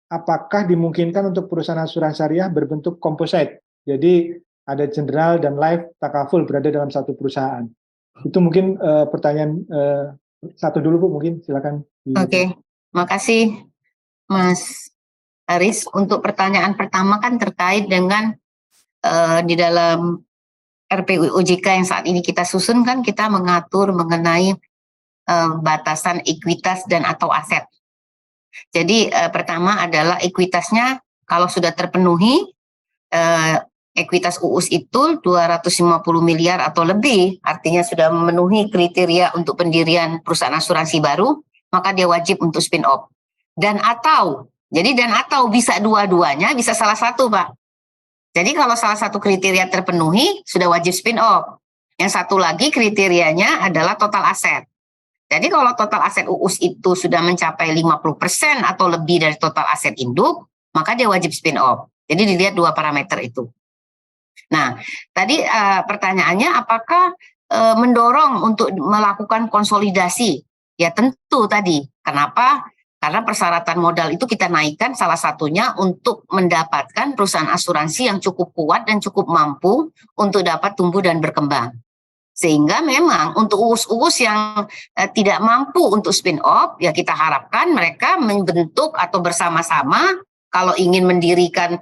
apakah dimungkinkan untuk perusahaan asuransi syariah berbentuk composite? Jadi ada general dan life takaful berada dalam satu perusahaan. Itu mungkin pertanyaan satu dulu Bu, mungkin silakan. Oke, makasih Mas Aris. Untuk pertanyaan pertama kan terkait dengan di dalam RPU OJK yang saat ini kita susun kan kita mengatur mengenai batasan ekuitas dan atau aset. Jadi pertama adalah ekuitasnya kalau sudah terpenuhi ekuitas UUS itu 250 miliar atau lebih, artinya sudah memenuhi kriteria untuk pendirian perusahaan asuransi baru, maka dia wajib untuk spin off. Dan atau bisa dua-duanya, bisa salah satu, Pak. Jadi kalau salah satu kriteria terpenuhi, sudah wajib spin off. Yang satu lagi kriterianya adalah total aset. Jadi kalau total aset UUS itu sudah mencapai 50% atau lebih dari total aset induk, maka dia wajib spin off. Jadi dilihat dua parameter itu. Nah, tadi pertanyaannya apakah mendorong untuk melakukan konsolidasi? Ya tentu tadi. Kenapa? Karena persyaratan modal itu kita naikkan salah satunya untuk mendapatkan perusahaan asuransi yang cukup kuat dan cukup mampu untuk dapat tumbuh dan berkembang. Sehingga memang untuk UUS-UUS yang tidak mampu untuk spin off, ya kita harapkan mereka membentuk atau bersama-sama kalau ingin mendirikan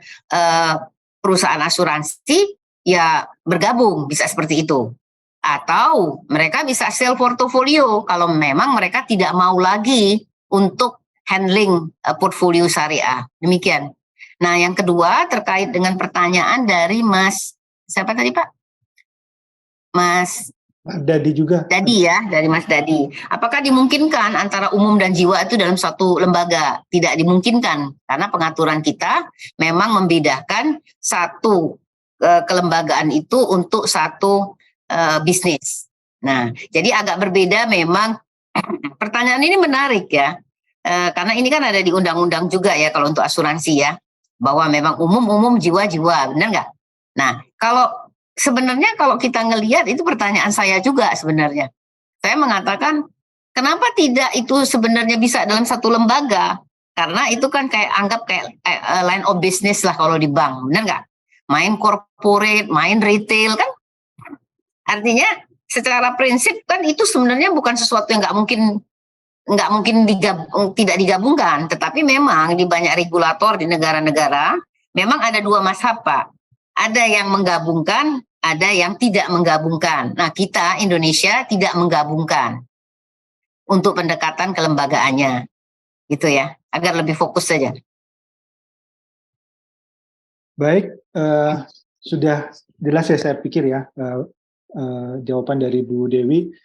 perusahaan asuransi, ya bergabung, bisa seperti itu. Atau mereka bisa sell portfolio kalau memang mereka tidak mau lagi untuk handling portfolio syariah. Demikian. Nah, yang kedua terkait dengan pertanyaan dari Mas, siapa tadi Pak? Mas Dadi juga. Dadi ya, dari Mas Dadi. Apakah dimungkinkan antara umum dan jiwa itu dalam satu lembaga? Tidak dimungkinkan, karena pengaturan kita memang membedakan satu kelembagaan itu untuk satu bisnis. Nah, jadi agak berbeda memang. Pertanyaan ini menarik ya, karena ini kan ada di undang-undang juga ya kalau untuk asuransi ya, bahwa memang umum, jiwa-jiwa, benar nggak? Nah, sebenarnya kalau kita ngelihat itu pertanyaan saya juga sebenarnya. Saya mengatakan kenapa tidak itu sebenarnya bisa dalam satu lembaga? Karena itu kan anggap kayak line of business lah kalau di bank, benar nggak? Main corporate, main retail kan? Artinya secara prinsip kan itu sebenarnya bukan sesuatu yang nggak mungkin tidak digabungkan. Tetapi memang di banyak regulator di negara-negara memang ada dua mazhab Pak. Ada yang menggabungkan, ada yang tidak menggabungkan. Nah, kita Indonesia tidak menggabungkan untuk pendekatan kelembagaannya, gitu ya, agar lebih fokus saja. Baik, sudah jelas ya saya pikir ya jawaban dari Bu Dewi.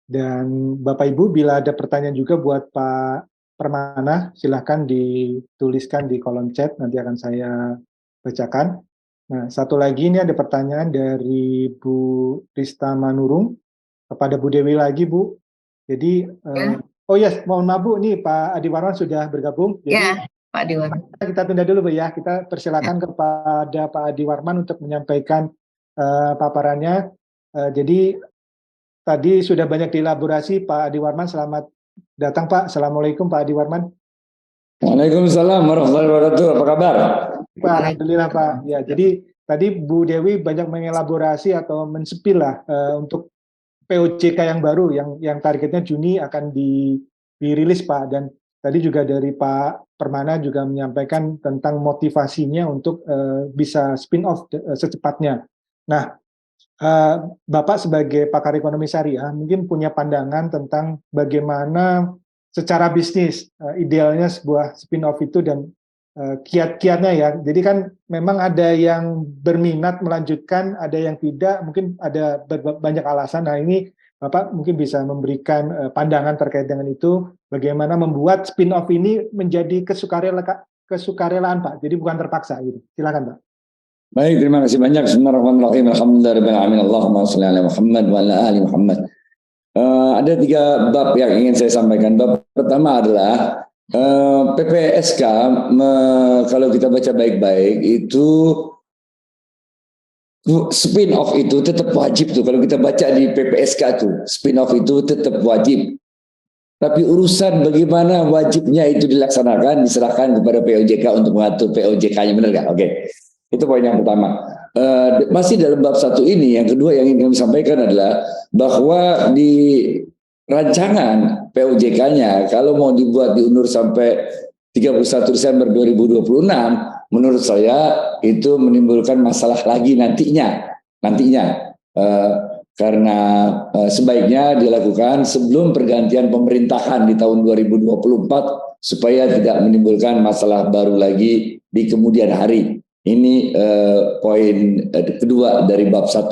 Dan Bapak Ibu, bila ada pertanyaan juga buat Pak Permana, silahkan dituliskan di kolom chat, nanti akan saya bacakan. Nah, satu lagi ini ada pertanyaan dari Bu Rista Manurung kepada Bu Dewi lagi, Bu. Jadi, oh yes, mohon maaf Bu, ini Pak Adi Warman sudah bergabung. Jadi, ya, Pak Adi Warman. Kita tunda dulu Bu ya, kita persilakan kepada Pak Adi Warman untuk menyampaikan paparannya. Jadi, tadi sudah banyak dielaborasi Pak Adi Warman, selamat datang Pak. Assalamualaikum Pak Adi Warman. Waalaikumsalam warahmatullahi wabarakatuh. Apa kabar? Pak, alhamdulillah Pak. Ya, jadi tadi Bu Dewi banyak mengelaborasi atau mensepil lah untuk POJK yang baru yang targetnya Juni akan dirilis Pak. Dan tadi juga dari Pak Permana juga menyampaikan tentang motivasinya untuk bisa spin off secepatnya. Nah, Bapak sebagai pakar ekonomi syariah mungkin punya pandangan tentang bagaimana secara bisnis idealnya sebuah spin off itu dan kiat-kiatnya ya. Jadi kan memang ada yang berminat melanjutkan, ada yang tidak, mungkin ada banyak alasan. Nah, ini Bapak mungkin bisa memberikan pandangan terkait dengan itu, bagaimana membuat spin off ini menjadi kesukarelaan Pak. Jadi bukan terpaksa gitu. Silakan Pak. Baik, terima kasih banyak. Bismillahirrahmanirrahim. Alhamdulillahirabbil alamin. Allahumma shalli ala Muhammad wa ala ali Muhammad. Ada 3 bab yang ingin saya sampaikan. Bab pertama adalah PPSK, kalau kita baca baik-baik itu spin off itu tetap wajib tuh. Kalau kita baca di PPSK tuh spin off itu tetap wajib. Tapi urusan bagaimana wajibnya itu dilaksanakan diserahkan kepada POJK untuk mengatur POJK-nya, benar nggak? Oke. Itu poin yang pertama. Masih dalam bab 1 ini, yang kedua yang ingin kami sampaikan adalah bahwa di rancangan POJK-nya kalau mau dibuat diundur sampai 31 Desember 2026, menurut saya itu menimbulkan masalah lagi nantinya. nantinya. Karena sebaiknya dilakukan sebelum pergantian pemerintahan di tahun 2024 supaya tidak menimbulkan masalah baru lagi di kemudian hari. Ini poin kedua dari bab 1.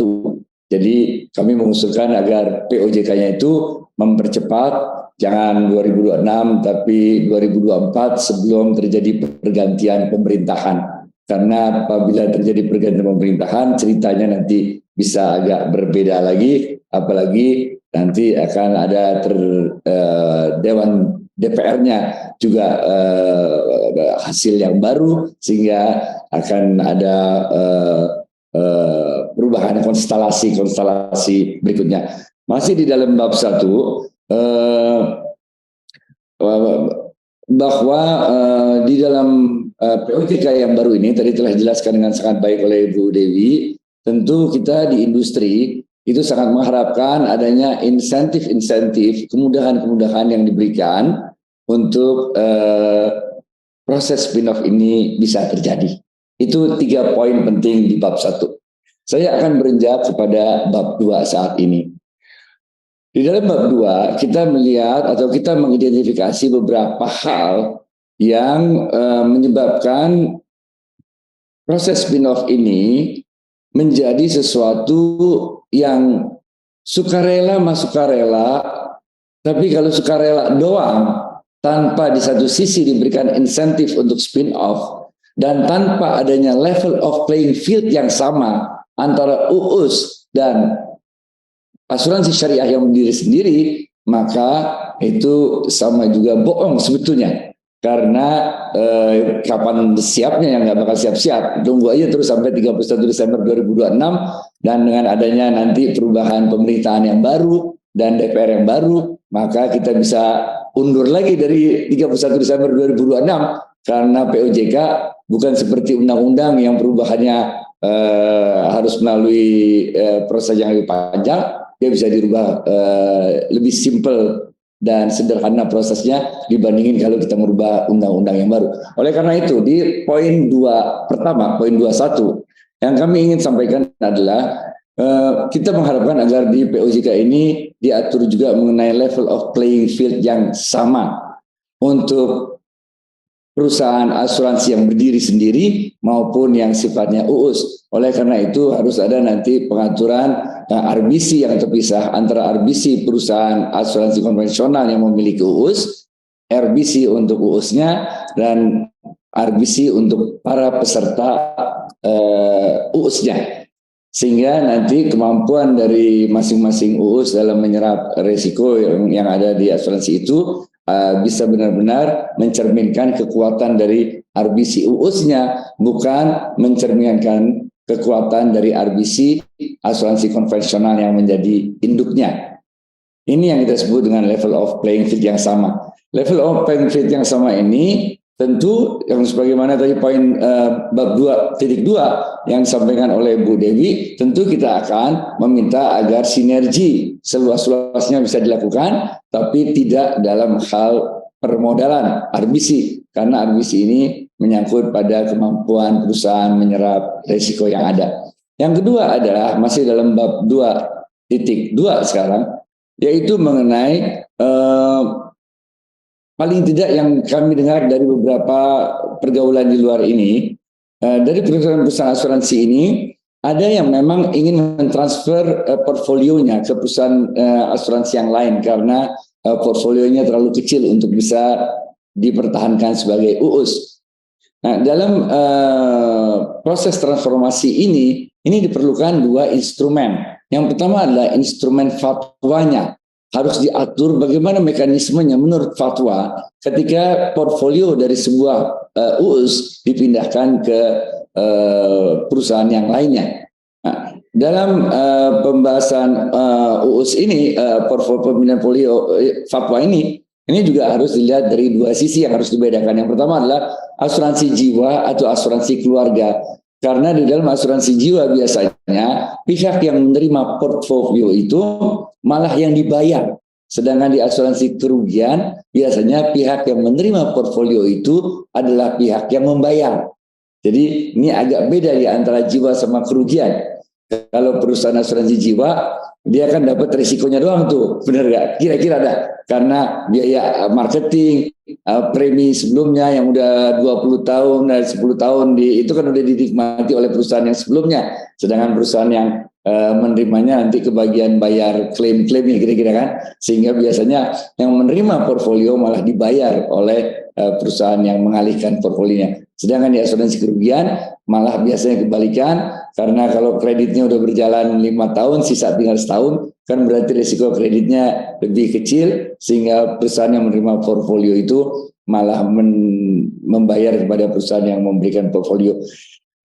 Jadi kami mengusulkan agar POJK-nya itu mempercepat, jangan 2026 tapi 2024 sebelum terjadi pergantian pemerintahan. Karena apabila terjadi pergantian pemerintahan, ceritanya nanti bisa agak berbeda lagi, apalagi nanti akan ada Dewan DPR-nya juga hasil yang baru, sehingga akan ada perubahan konstelasi berikutnya. Masih di dalam bab 1, bahwa di dalam POJK yang baru ini tadi telah dijelaskan dengan sangat baik oleh Ibu Dewi. Tentu kita di industri itu sangat mengharapkan adanya insentif-insentif, kemudahan-kemudahan yang diberikan untuk proses spin-off ini bisa terjadi. Itu 3 poin penting di bab 1. Saya akan beranjak kepada bab 2 saat ini. Di dalam bab 2 kita melihat atau kita mengidentifikasi beberapa hal yang menyebabkan proses spin-off ini menjadi sesuatu yang sukarela, tapi kalau sukarela doang, tanpa di satu sisi diberikan insentif untuk spin-off, dan tanpa adanya level of playing field yang sama antara UUS dan asuransi syariah yang berdiri sendiri, maka itu sama juga bohong sebetulnya. Karena kapan siapnya yang nggak bakal siap-siap, tunggu aja terus sampai 31 Desember 2026, dan dengan adanya nanti perubahan pemerintahan yang baru dan DPR yang baru, maka kita bisa undur lagi dari 31 Desember 2026, karena POJK bukan seperti undang-undang yang perubahannya harus melalui proses yang lebih panjang. Dia bisa dirubah lebih simple dan sederhana prosesnya dibandingin kalau kita merubah undang-undang yang baru. Oleh karena itu, di poin 2 pertama, poin 21, yang kami ingin sampaikan adalah kita mengharapkan agar di POJK ini diatur juga mengenai level of playing field yang sama untuk perusahaan asuransi yang berdiri sendiri maupun yang sifatnya UUS. Oleh karena itu harus ada nanti pengaturan RBC yang terpisah antara RBC perusahaan asuransi konvensional yang memiliki UUS, RBC untuk UUS-nya, dan RBC untuk para peserta UUS-nya. Sehingga nanti kemampuan dari masing-masing UUS dalam menyerap risiko yang ada di asuransi itu bisa benar-benar mencerminkan kekuatan dari RBC UUS-nya, bukan mencerminkan kekuatan dari RBC asuransi konvensional yang menjadi induknya. Ini yang kita sebut dengan level of playing field yang sama. Level of playing field yang sama ini tentu yang sebagaimana tadi poin bab 2.2 yang disampaikan oleh Bu Dewi, tentu kita akan meminta agar sinergi seluas-luasnya bisa dilakukan, tapi tidak dalam hal permodalan RBC, karena RBC ini menyangkut pada kemampuan perusahaan menyerap risiko yang ada. Yang kedua adalah masih dalam bab 2.2 sekarang, yaitu mengenai paling tidak yang kami dengar dari beberapa pergaulan di luar ini, dari perusahaan-perusahaan asuransi ini, ada yang memang ingin mentransfer portfolionya ke perusahaan asuransi yang lain karena portfolionya terlalu kecil untuk bisa dipertahankan sebagai UUS. Nah, dalam proses transformasi ini diperlukan 2 instrumen. Yang pertama adalah instrumen fatwanya. Harus diatur bagaimana mekanismenya menurut fatwa ketika portfolio dari sebuah UUS dipindahkan ke perusahaan yang lainnya. Nah, dalam pembahasan UUS ini, portfolio fatwa ini juga harus dilihat dari 2 sisi yang harus dibedakan. Yang pertama adalah asuransi jiwa atau asuransi keluarga. Karena di dalam asuransi jiwa biasanya pihak yang menerima portfolio itu malah yang dibayar. Sedangkan di asuransi kerugian biasanya pihak yang menerima portfolio itu adalah pihak yang membayar. Jadi ini agak beda di antara jiwa sama kerugian. Kalau perusahaan asuransi jiwa, dia akan dapat risikonya doang tuh, benar nggak? Kira-kira ada, karena biaya marketing, premi sebelumnya yang udah 20 tahun dan 10 tahun itu kan udah dinikmati oleh perusahaan yang sebelumnya, sedangkan perusahaan yang menerimanya nanti kebagian bayar klaim-klaimnya kira-kira kan, sehingga biasanya yang menerima portfolio malah dibayar oleh perusahaan yang mengalihkan portfolionya. Sedangkan di asuransi kerugian malah biasanya kebalikan, karena kalau kreditnya udah berjalan 5 tahun, sisa tinggal setahun, kan berarti risiko kreditnya lebih kecil, sehingga perusahaan yang menerima portfolio itu malah membayar kepada perusahaan yang memberikan portfolio.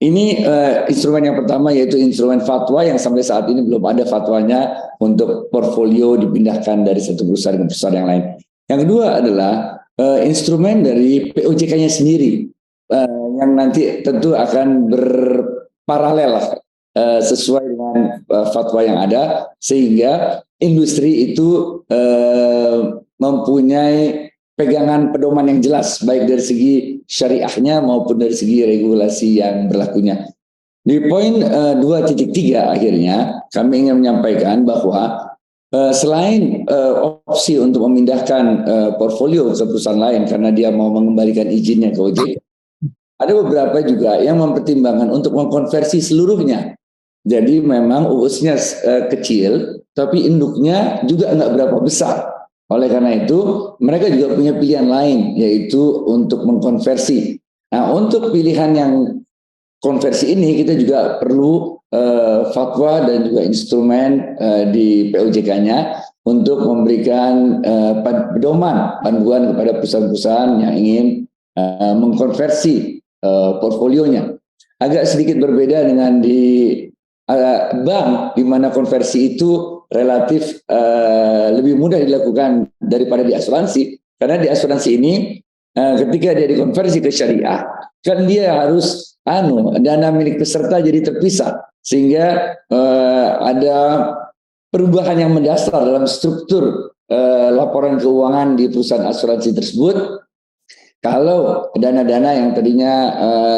Ini instrumen yang pertama, yaitu instrumen fatwa yang sampai saat ini belum ada fatwanya untuk portfolio dipindahkan dari satu perusahaan ke perusahaan yang lain. Yang kedua adalah instrumen dari POJK-nya sendiri, yang nanti tentu akan berparalel sesuai dengan fatwa yang ada, sehingga industri itu mempunyai pegangan pedoman yang jelas, baik dari segi syariahnya maupun dari segi regulasi yang berlakunya. Di poin 2.3 akhirnya kami ingin menyampaikan bahwa selain opsi untuk memindahkan portfolio ke perusahaan lain karena dia mau mengembalikan izinnya ke OJK, ada beberapa juga yang mempertimbangkan untuk mengkonversi seluruhnya. Jadi memang UUS-nya kecil, tapi induknya juga nggak berapa besar. Oleh karena itu, mereka juga punya pilihan lain, yaitu untuk mengkonversi. Nah, untuk pilihan yang konversi ini, kita juga perlu fatwa dan juga instrumen di POJK-nya untuk memberikan pedoman, panduan kepada perusahaan-perusahaan yang ingin mengkonversi portfolionya. Agak sedikit berbeda dengan di bank, di mana konversi itu relatif lebih mudah dilakukan daripada di asuransi, karena di asuransi ini ketika dia dikonversi ke syariah, kan dia harus dana milik peserta jadi terpisah, sehingga ada perubahan yang mendasar dalam struktur laporan keuangan di perusahaan asuransi tersebut. Kalau dana-dana yang tadinya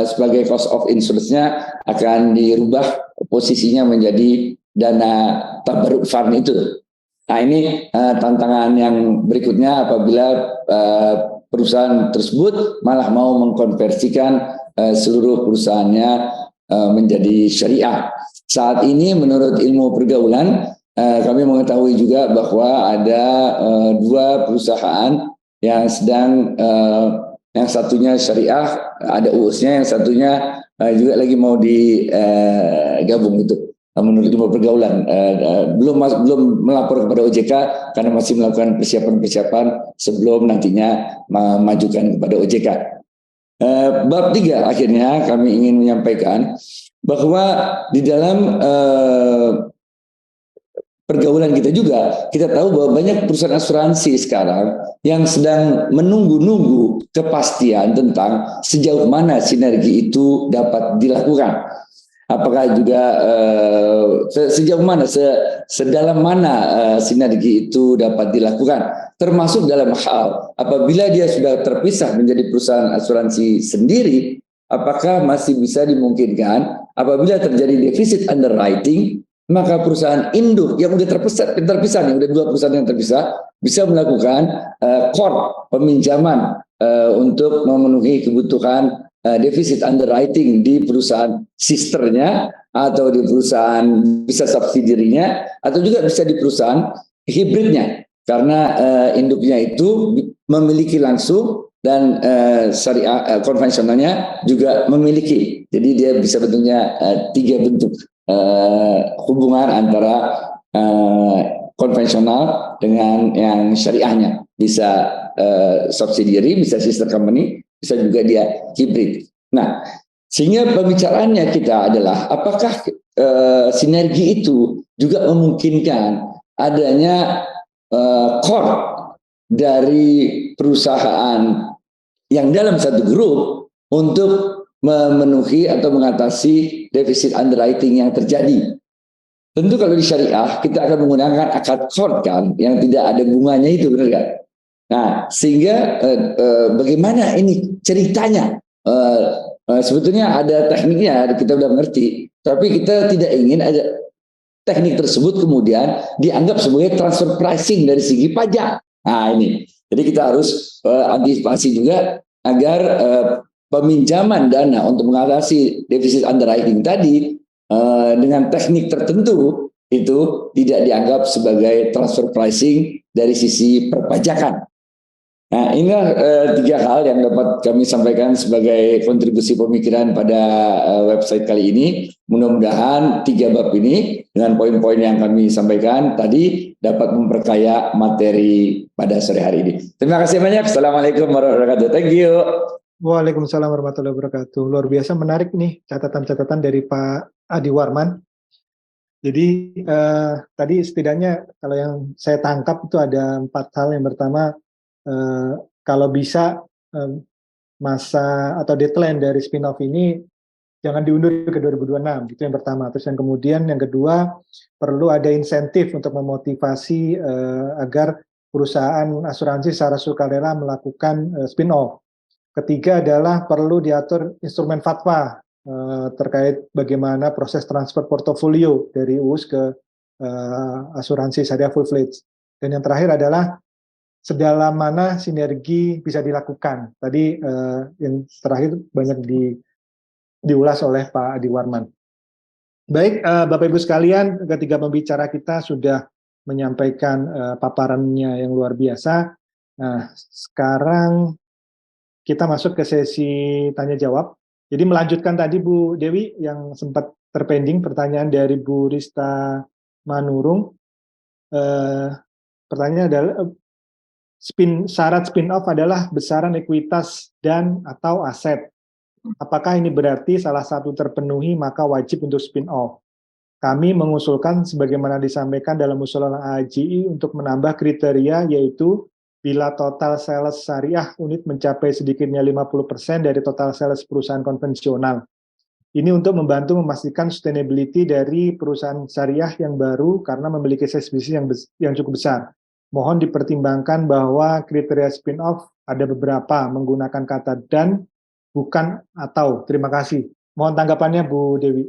sebagai cost of insurance-nya akan dirubah posisinya menjadi dana tabarruk fund itu. Nah, ini tantangan yang berikutnya apabila perusahaan tersebut malah mau mengkonversikan seluruh perusahaannya menjadi syariah. Saat ini menurut ilmu pergaulan kami mengetahui juga bahwa ada dua perusahaan yang sedang yang satunya syariah, ada UUS-nya, yang satunya juga lagi mau digabung itu. Menurut ilmu pergaulan belum melapor kepada OJK karena masih melakukan persiapan-persiapan sebelum nantinya memajukan kepada OJK. Bab 3 akhirnya kami ingin menyampaikan bahwa di dalam pergaulan kita juga, kita tahu bahwa banyak perusahaan asuransi sekarang yang sedang menunggu-nunggu kepastian tentang sejauh mana sinergi itu dapat dilakukan. Apakah juga sejauh mana, sedalam mana sinergi itu dapat dilakukan, termasuk dalam hal apabila dia sudah terpisah menjadi perusahaan asuransi sendiri, apakah masih bisa dimungkinkan apabila terjadi defisit underwriting, maka perusahaan induk yang udah terpisah nih, udah dua perusahaan yang terpisah, bisa melakukan core peminjaman untuk memenuhi kebutuhan defisit underwriting di perusahaan sisternya atau di perusahaan bisa subsidiarinya atau juga bisa di perusahaan hibridnya, karena induknya itu memiliki langsung dan syariah konvensionalnya juga memiliki. Jadi dia bisa bentuknya tiga bentuk hubungan antara konvensional dengan yang syariahnya, bisa subsidiary, bisa sister company, bisa juga dia hibrid. Nah, sehingga pembicaraannya kita adalah apakah sinergi itu juga memungkinkan adanya core dari perusahaan yang dalam satu grup untuk memenuhi atau mengatasi defisit underwriting yang terjadi. Tentu kalau di syariah kita akan menggunakan akad qard kan, yang tidak ada bunganya itu, benar kan? Nah, sehingga bagaimana ini ceritanya Sebetulnya ada tekniknya, kita udah mengerti. Tapi kita tidak ingin ada teknik tersebut kemudian dianggap sebagai transfer pricing dari segi pajak. Nah ini, jadi kita harus antisipasi juga agar peminjaman dana untuk mengatasi defisit underwriting tadi dengan teknik tertentu itu tidak dianggap sebagai transfer pricing dari sisi perpajakan. Nah, inilah 3 hal yang dapat kami sampaikan sebagai kontribusi pemikiran pada website kali ini. Mudah-mudahan 3 bab ini dengan poin-poin yang kami sampaikan tadi dapat memperkaya materi pada sore hari ini. Terima kasih banyak. Assalamualaikum warahmatullahi wabarakatuh. Thank you. Waalaikumsalam warahmatullahi wabarakatuh. Luar biasa menarik nih catatan-catatan dari Pak Adi Warman. Jadi tadi setidaknya kalau yang saya tangkap itu ada 4 hal. Yang pertama, kalau bisa masa atau deadline dari spin-off ini jangan diundur ke 2026, itu yang pertama. Terus yang kemudian yang kedua, perlu ada insentif untuk memotivasi agar perusahaan asuransi secara sukarela melakukan spin-off. Ketiga adalah perlu diatur instrumen fatwa terkait bagaimana proses transfer portofolio dari UUS ke asuransi syariah full fledged. Dan yang terakhir adalah sedalam mana sinergi bisa dilakukan. Tadi yang terakhir banyak diulas oleh Pak Adi Warman. Baik, Bapak Ibu sekalian, ketiga pembicara kita sudah menyampaikan paparannya yang luar biasa. Nah, sekarang kita masuk ke sesi tanya jawab. Jadi melanjutkan tadi Bu Dewi yang sempat terpending pertanyaan dari Bu Rista Manurung. Pertanyaan adalah syarat spin-off adalah besaran ekuitas dan atau aset. Apakah ini berarti salah satu terpenuhi maka wajib untuk spin-off? Kami mengusulkan sebagaimana disampaikan dalam usulan AAJI untuk menambah kriteria yaitu bila total sales syariah unit mencapai sedikitnya 50% dari total sales perusahaan konvensional. Ini untuk membantu memastikan sustainability dari perusahaan syariah yang baru karena memiliki size bisnis yang cukup besar. Mohon dipertimbangkan bahwa kriteria spin-off ada beberapa menggunakan kata dan, bukan, atau. Terima kasih. Mohon tanggapannya Bu Dewi.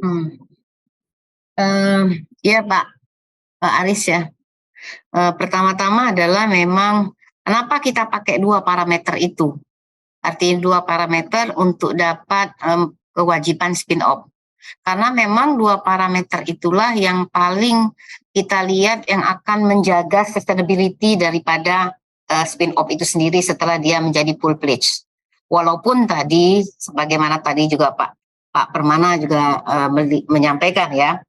Ya Pak Aris ya. Pertama-tama adalah memang kenapa kita pakai 2 parameter itu. Artinya 2 parameter untuk dapat kewajiban spin-off. Karena memang 2 parameter itulah yang paling kita lihat yang akan menjaga sustainability daripada spin-off itu sendiri setelah dia menjadi full pledge. Walaupun tadi, sebagaimana tadi juga Pak Permana juga menyampaikan ya,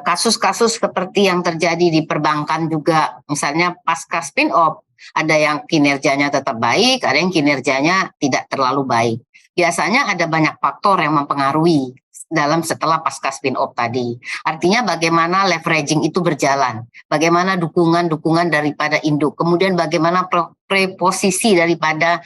kasus-kasus seperti yang terjadi di perbankan juga, misalnya pasca spin-off, ada yang kinerjanya tetap baik, ada yang kinerjanya tidak terlalu baik. Biasanya ada banyak faktor yang mempengaruhi dalam setelah pasca spin-off tadi. Artinya bagaimana leveraging itu berjalan, bagaimana dukungan-dukungan daripada induk, kemudian bagaimana preposisi daripada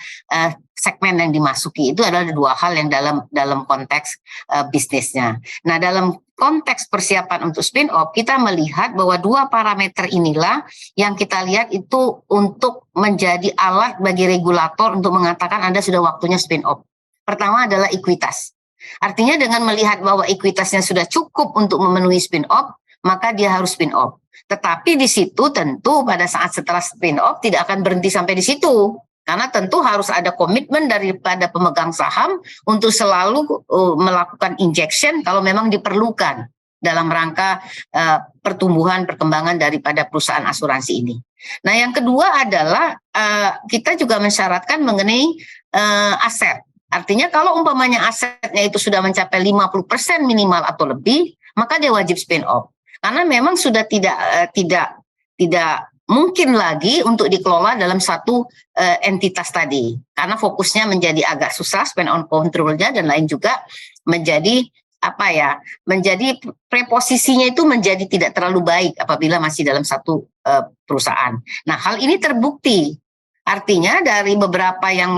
segmen yang dimasuki. Itu adalah 2 hal yang dalam konteks bisnisnya. Nah, dalam konteks persiapan untuk spin-off, kita melihat bahwa 2 parameter inilah yang kita lihat itu untuk menjadi alat bagi regulator untuk mengatakan Anda sudah waktunya spin-off. Pertama adalah ekuitas. Artinya dengan melihat bahwa ekuitasnya sudah cukup untuk memenuhi spin-off, maka dia harus spin-off. Tetapi di situ tentu pada saat setelah spin-off tidak akan berhenti sampai di situ. Karena tentu harus ada komitmen daripada pemegang saham untuk selalu melakukan injection kalau memang diperlukan dalam rangka pertumbuhan perkembangan daripada perusahaan asuransi ini. Nah, yang kedua adalah kita juga mensyaratkan mengenai aset. Artinya kalau umpamanya asetnya itu sudah mencapai 50% minimal atau lebih, maka dia wajib spin-off. Karena memang sudah tidak mungkin lagi untuk dikelola dalam satu entitas tadi. Karena fokusnya menjadi agak susah, spend on control-nya dan lain juga menjadi menjadi preposisinya itu menjadi tidak terlalu baik apabila masih dalam satu perusahaan. Nah, hal ini terbukti. Artinya dari beberapa yang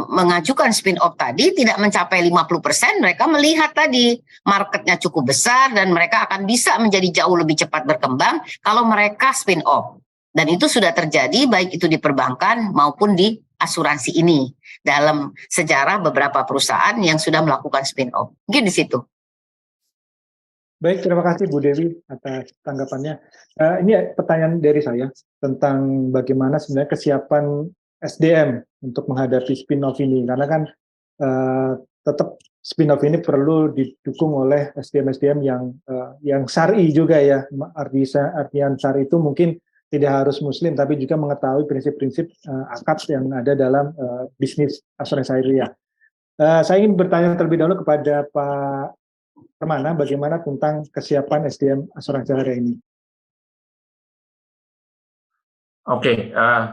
mengajukan spin-off tadi tidak mencapai 50%, mereka melihat tadi marketnya cukup besar dan mereka akan bisa menjadi jauh lebih cepat berkembang kalau mereka spin-off. Dan itu sudah terjadi baik itu di perbankan maupun di asuransi ini dalam sejarah beberapa perusahaan yang sudah melakukan spin-off. Mungkin di situ. Baik, terima kasih Bu Dewi atas tanggapannya. Ini pertanyaan dari saya tentang bagaimana sebenarnya kesiapan SDM untuk menghadapi spin-off ini. Karena kan tetap spin-off ini perlu didukung oleh SDM-SDM yang syar'i juga ya. Artian syar'i itu mungkin tidak harus muslim, tapi juga mengetahui prinsip-prinsip akad yang ada dalam bisnis asuransi syariah. Saya ingin bertanya terlebih dahulu kepada Pak Permana, bagaimana tentang kesiapan SDM asuransi syariah ini? Oke,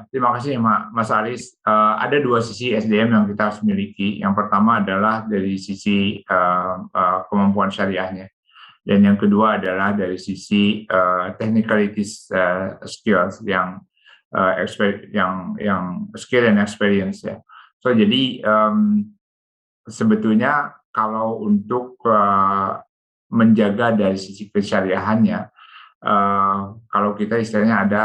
terima kasih Mas Aris. Ada dua sisi SDM yang kita harus miliki. Yang pertama adalah dari sisi kemampuan syariahnya, dan yang kedua adalah dari sisi technicalities skills yang skill and experience ya. So jadi sebetulnya kalau untuk menjaga dari sisi kesyariahannya, kalau kita istilahnya ada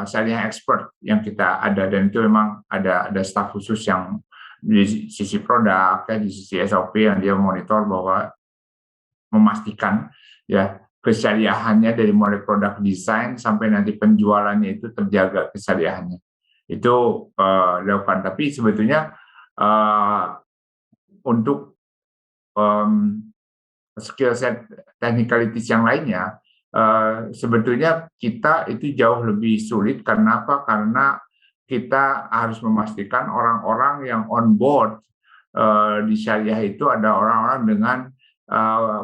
syariah expert yang kita ada, dan itu memang ada staf khusus yang di sisi produk, di sisi SOP yang dia monitor bahwa memastikan ya kesyariahannya dari mulai produk desain sampai nanti penjualannya itu terjaga kesyariahannya. Itu dilakukan. Tapi sebetulnya untuk skill set technicalities yang lainnya, sebetulnya kita itu jauh lebih sulit. Kenapa? Karena kita harus memastikan orang-orang yang on board di syariah itu ada orang-orang dengan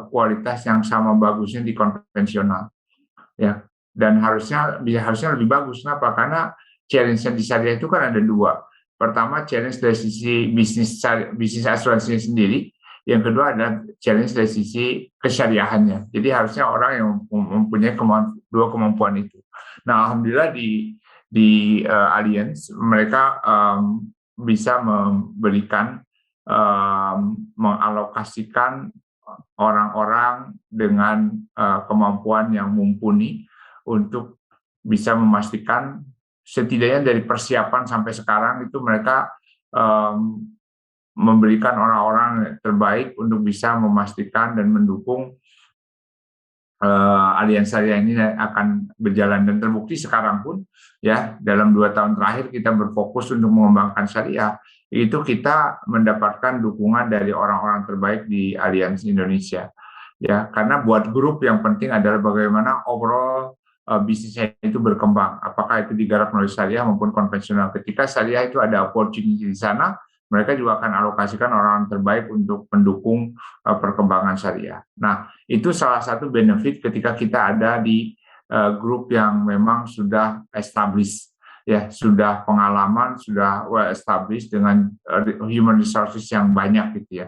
kualitas yang sama bagusnya di konvensional, ya. Dan harusnya lebih bagus. Kenapa? Karena challenge di syariah itu kan ada dua. Pertama, challenge dari sisi bisnis asuransinya sendiri. Yang kedua adalah challenge dari sisi kesyariahannya. Jadi harusnya orang yang mempunyai dua kemampuan itu. Nah, alhamdulillah di Allianz mereka bisa memberikan mengalokasikan orang-orang dengan kemampuan yang mumpuni untuk bisa memastikan setidaknya dari persiapan sampai sekarang itu mereka memberikan orang-orang terbaik untuk bisa memastikan dan mendukung Allianz Syariah ini akan berjalan. Dan terbukti sekarang pun ya dalam 2 tahun terakhir kita berfokus untuk mengembangkan syariah, itu kita mendapatkan dukungan dari orang-orang terbaik di Allianz Indonesia ya, karena buat grup yang penting adalah bagaimana overall bisnisnya itu berkembang, apakah itu digarap melalui syariah maupun konvensional. Ketika syariah itu ada opportunity di sana, mereka juga akan alokasikan orang-orang terbaik untuk mendukung perkembangan syariah. Nah, itu salah satu benefit ketika kita ada di grup yang memang sudah established, ya, sudah pengalaman, sudah well established dengan human resources yang banyak gitu ya.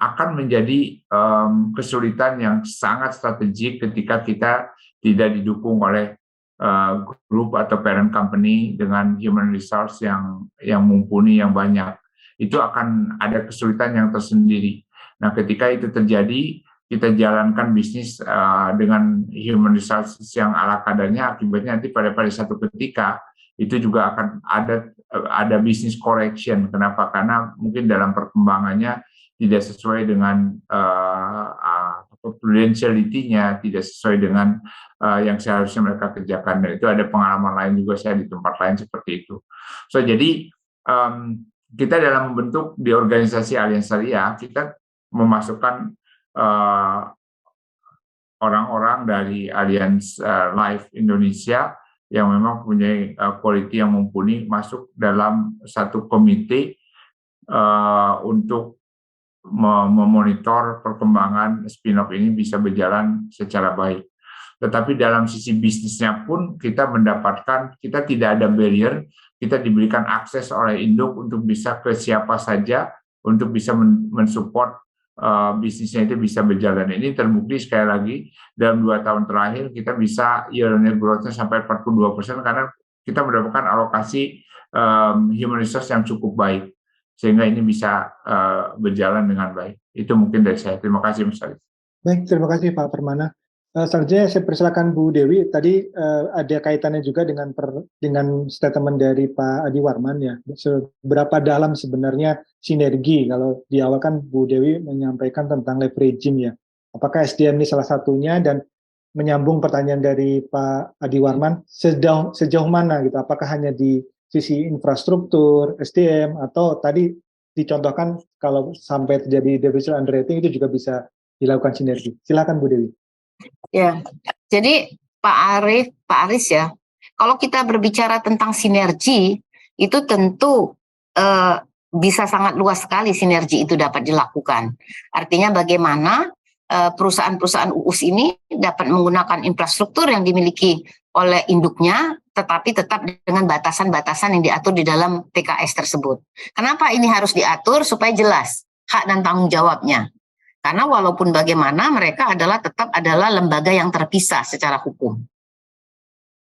Akan menjadi kesulitan yang sangat strategik ketika kita tidak didukung oleh grup atau parent company dengan human resource yang mumpuni, yang banyak. Itu akan ada kesulitan yang tersendiri. Nah, ketika itu terjadi, kita jalankan bisnis dengan human resources yang ala kadarnya, akibatnya nanti pada satu ketika itu juga akan ada business correction. Kenapa? Karena mungkin dalam perkembangannya tidak sesuai dengan prudentiality-nya, tidak sesuai dengan yang seharusnya mereka kerjakan. Dan itu ada pengalaman lain juga saya di tempat lain seperti itu. So jadi kita dalam membentuk di organisasi Allianz Syariah, kita memasukkan orang-orang dari Allianz Life Indonesia yang memang punya quality yang mumpuni masuk dalam satu komite untuk memonitor perkembangan spin-off ini bisa berjalan secara baik. Tetapi dalam sisi bisnisnya pun kita tidak ada barrier, kita diberikan akses oleh induk untuk bisa ke siapa saja untuk bisa mensupport bisnisnya itu bisa berjalan. Ini terbukti sekali lagi dalam 2 tahun terakhir kita bisa year-on-year growth-nya sampai 42% karena kita mendapatkan alokasi human resource yang cukup baik, sehingga ini bisa berjalan dengan baik. Itu mungkin dari saya. Terima kasih, Mas Arif. Baik, terima kasih Pak Permana. Selanjutnya saya persilakan Bu Dewi. Tadi ada kaitannya juga dengan statement dari Pak Adi Warman ya. Seberapa dalam sebenarnya sinergi? Kalau di awal kan Bu Dewi menyampaikan tentang leveraging ya. Apakah SDM ini salah satunya, dan menyambung pertanyaan dari Pak Adi Warman, sejauh mana gitu? Apakah hanya di sisi infrastruktur, SDM, atau tadi dicontohkan kalau sampai terjadi deficit underrating itu juga bisa dilakukan sinergi? Silakan Bu Dewi. Ya, jadi Pak Aris ya, kalau kita berbicara tentang sinergi, itu tentu bisa sangat luas sekali sinergi itu dapat dilakukan. Artinya bagaimana perusahaan-perusahaan UUS ini dapat menggunakan infrastruktur yang dimiliki oleh induknya, tetapi tetap dengan batasan-batasan yang diatur di dalam PKS tersebut. Kenapa ini harus diatur? Supaya jelas hak dan tanggung jawabnya. Karena walaupun bagaimana mereka tetap adalah lembaga yang terpisah secara hukum.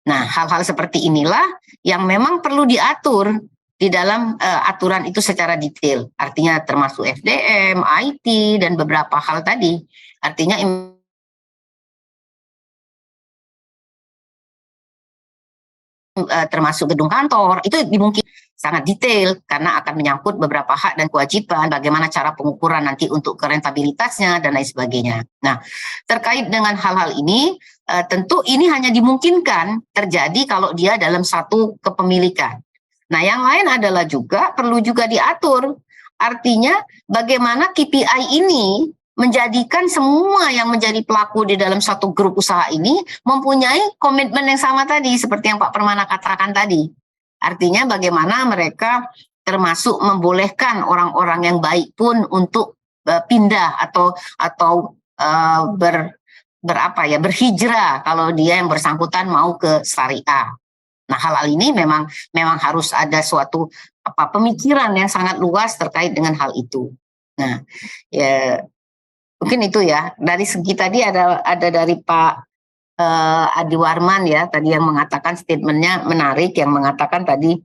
Nah, hal-hal seperti inilah yang memang perlu diatur di dalam aturan itu secara detail. Artinya termasuk FDM, IT, dan beberapa hal tadi. Artinya termasuk gedung kantor, itu dimungkinkan sangat detail karena akan menyangkut beberapa hak dan kewajiban, bagaimana cara pengukuran nanti untuk rentabilitasnya dan lain sebagainya. Nah, terkait dengan hal-hal ini, tentu ini hanya dimungkinkan terjadi kalau dia dalam satu kepemilikan. Nah, yang lain adalah perlu juga diatur, artinya bagaimana KPI ini menjadikan semua yang menjadi pelaku di dalam satu grup usaha ini mempunyai komitmen yang sama tadi, seperti yang Pak Permana katakan tadi. Artinya bagaimana mereka termasuk membolehkan orang-orang yang baik pun untuk pindah atau berhijrah kalau dia yang bersangkutan mau ke syariah. Nah, hal-hal ini memang harus ada suatu pemikiran yang sangat luas terkait dengan hal itu. Nah, ya mungkin itu ya. Dari segi tadi ada dari Pak Adi Warman ya, tadi yang mengatakan statementnya menarik, yang mengatakan tadi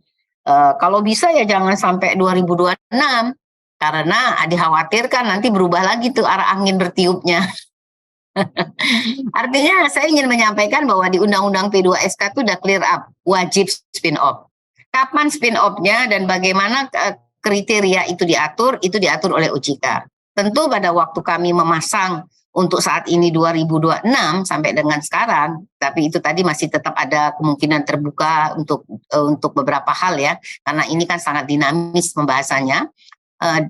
kalau bisa ya jangan sampai 2026, karena dikhawatirkan nanti berubah lagi tuh arah angin bertiupnya. Artinya saya ingin menyampaikan bahwa di Undang-Undang P2SK itu udah clear up, wajib spin off. Kapan spin off-nya dan bagaimana kriteria itu diatur oleh OJK. Tentu pada waktu kami memasang untuk saat ini 2026 sampai dengan sekarang, tapi itu tadi masih tetap ada kemungkinan terbuka untuk beberapa hal ya, karena ini kan sangat dinamis pembahasannya.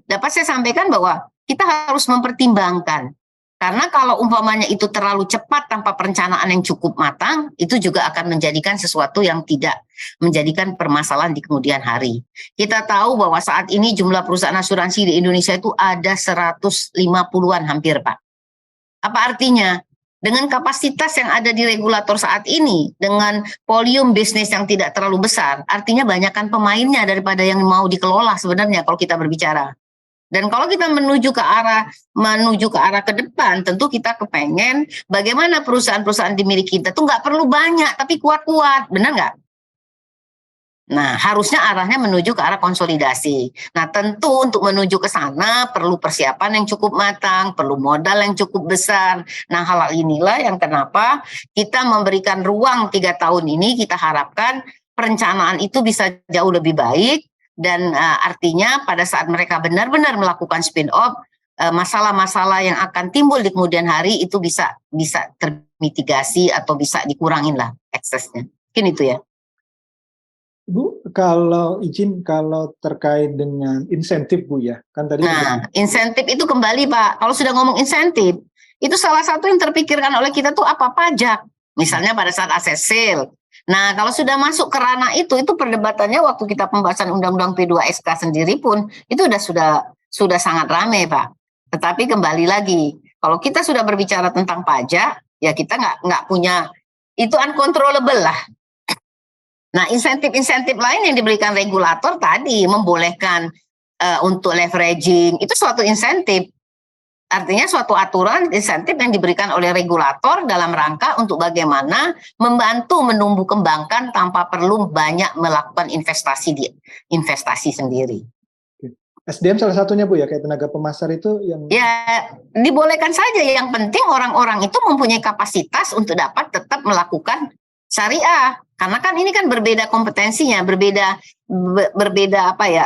Dapat saya sampaikan bahwa kita harus mempertimbangkan, karena kalau umpamanya itu terlalu cepat tanpa perencanaan yang cukup matang, itu juga akan menjadikan sesuatu yang tidak menjadikan permasalahan di kemudian hari. Kita tahu bahwa saat ini jumlah perusahaan asuransi di Indonesia itu ada 150-an hampir, Pak. Apa artinya? Dengan kapasitas yang ada di regulator saat ini, dengan volume bisnis yang tidak terlalu besar, artinya banyakkan pemainnya daripada yang mau dikelola sebenarnya kalau kita berbicara. Dan kalau kita menuju ke arah ke depan, tentu kita kepengen bagaimana perusahaan-perusahaan dimiliki kita tuh nggak perlu banyak, tapi kuat-kuat, benar nggak? Nah, harusnya arahnya menuju ke arah konsolidasi. Nah, tentu untuk menuju ke sana perlu persiapan yang cukup matang, perlu modal yang cukup besar. Nah, hal inilah yang kenapa kita memberikan ruang 3 tahun ini, kita harapkan perencanaan itu bisa jauh lebih baik, dan artinya pada saat mereka benar-benar melakukan spin-off, masalah-masalah yang akan timbul di kemudian hari itu bisa termitigasi atau bisa dikurangin lah eksesnya. Mungkin itu ya. Bu, kalau terkait dengan insentif Bu ya, kan tadi. Nah, insentif itu kembali Pak, kalau sudah ngomong insentif, itu salah satu yang terpikirkan oleh kita tuh apa? Pajak. Misalnya pada saat aset sale. Nah, kalau sudah masuk ke ranah itu perdebatannya waktu kita pembahasan Undang-Undang P2SK sendiri pun, itu sudah sangat ramai Pak. Tetapi kembali lagi, kalau kita sudah berbicara tentang pajak, ya kita nggak punya, itu uncontrollable lah. Nah, insentif-insentif lain yang diberikan regulator tadi membolehkan untuk leveraging, itu suatu insentif. Artinya suatu aturan insentif yang diberikan oleh regulator dalam rangka untuk bagaimana membantu menumbuh kembangkan tanpa perlu banyak melakukan investasi sendiri. SDM salah satunya Bu ya, kayak tenaga pemasar itu yang Ya, dibolehkan saja. Yang penting orang-orang itu mempunyai kapasitas untuk dapat tetap melakukan syariah. Karena kan ini kan berbeda kompetensinya, berbeda apa ya,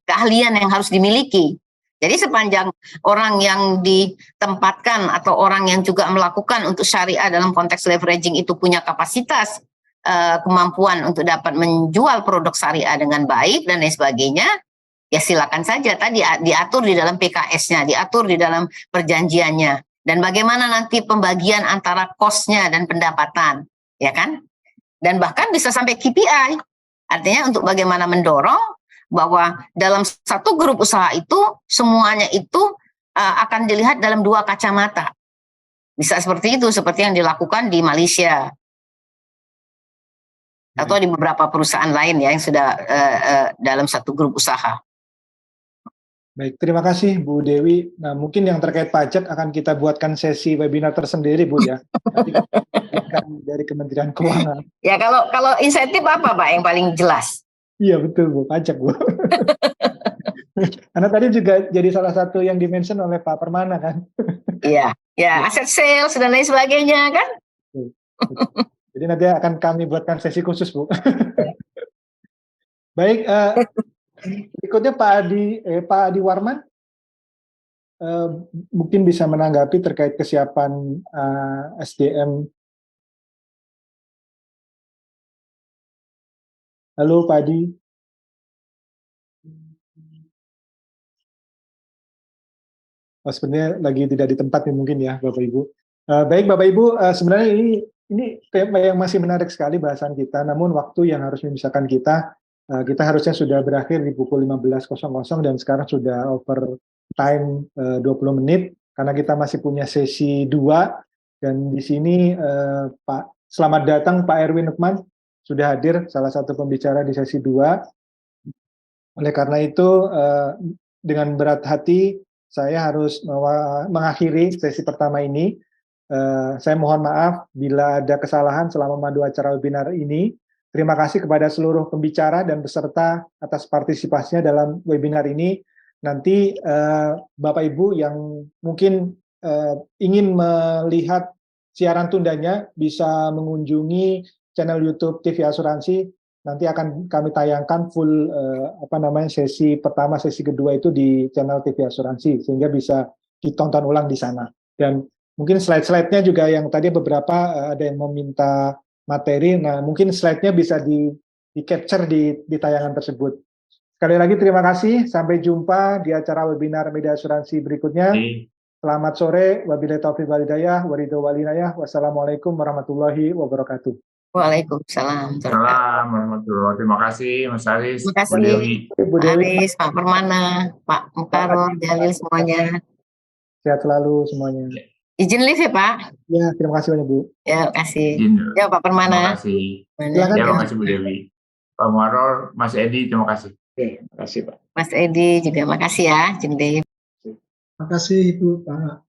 keahlian yang harus dimiliki. Jadi sepanjang orang yang ditempatkan atau orang yang juga melakukan untuk syariah dalam konteks leveraging itu punya kapasitas, kemampuan untuk dapat menjual produk syariah dengan baik dan lain sebagainya, ya silakan saja. Tadi diatur di dalam PKS-nya, diatur di dalam perjanjiannya, dan bagaimana nanti pembagian antara cost-nya dan pendapatan, ya kan? Dan bahkan bisa sampai KPI, artinya untuk bagaimana mendorong bahwa dalam satu grup usaha itu semuanya itu akan dilihat dalam dua kacamata. Bisa seperti itu, seperti yang dilakukan di Malaysia atau di beberapa perusahaan lain ya yang sudah dalam satu grup usaha. Baik, terima kasih Bu Dewi. Nah, mungkin yang terkait pajak akan kita buatkan sesi webinar tersendiri Bu ya. Nanti dari Kementerian Keuangan. Ya, kalau insentif apa Pak yang paling jelas? Iya betul Bu, pajak Bu. Karena tadi juga jadi salah satu yang dimention oleh Pak Permana kan. Iya, ya aset sales dan lain sebagainya kan. Jadi nanti akan kami buatkan sesi khusus Bu. Baik, berikutnya Pak Adi Warman mungkin bisa menanggapi terkait kesiapan SDM. Halo Pak Adi. Oh, sebenarnya lagi tidak di tempat nih mungkin ya Bapak Ibu. Baik Bapak Ibu, sebenarnya ini tema yang masih menarik sekali bahasan kita, namun waktu yang harus memisahkan kita harusnya sudah berakhir di pukul 15.00 dan sekarang sudah over time 20 menit karena kita masih punya sesi 2 dan di sini Pak selamat datang Pak Erwin Nukman sudah hadir salah satu pembicara di sesi 2. Oleh karena itu dengan berat hati saya harus mengakhiri sesi pertama ini. Saya mohon maaf bila ada kesalahan selama memandu acara webinar ini. Terima kasih kepada seluruh pembicara dan peserta atas partisipasinya dalam webinar ini. Nanti Bapak Ibu yang mungkin ingin melihat siaran tundanya bisa mengunjungi channel YouTube TV Asuransi. Nanti akan kami tayangkan full sesi pertama, sesi kedua itu di channel TV Asuransi sehingga bisa ditonton ulang di sana. Dan mungkin slide-slide-nya juga yang tadi beberapa ada yang meminta materi. Nah, mungkin slide-nya bisa di-capture di tayangan tersebut. Sekali lagi terima kasih. Sampai jumpa di acara webinar media asuransi berikutnya. Selamat sore. Wabillahi taufiq wal hidayah. Wassalamualaikum warahmatullahi wabarakatuh. Waalaikumsalam. Salam warahmatullahi. Terima kasih Mas Aris, Terima kasih Bu Dewi. Bu Dewi. Aris, Pak Permana, Pak Mukarol, Jalil semuanya. Sehat selalu semuanya. Izin live ya Pak. Ya, terima kasih banyak Bu. Ya, kasih. Izin. Ya Pak Terima Permana. kasih. Silakan. Ya, terima kasih Bu Dewi. Pak Mukarol, Mas Edi, terima kasih. Oke, terima kasih Pak. Mas Edi juga makasih ya, Jeng Dewi. Terima kasih Ibu Pak.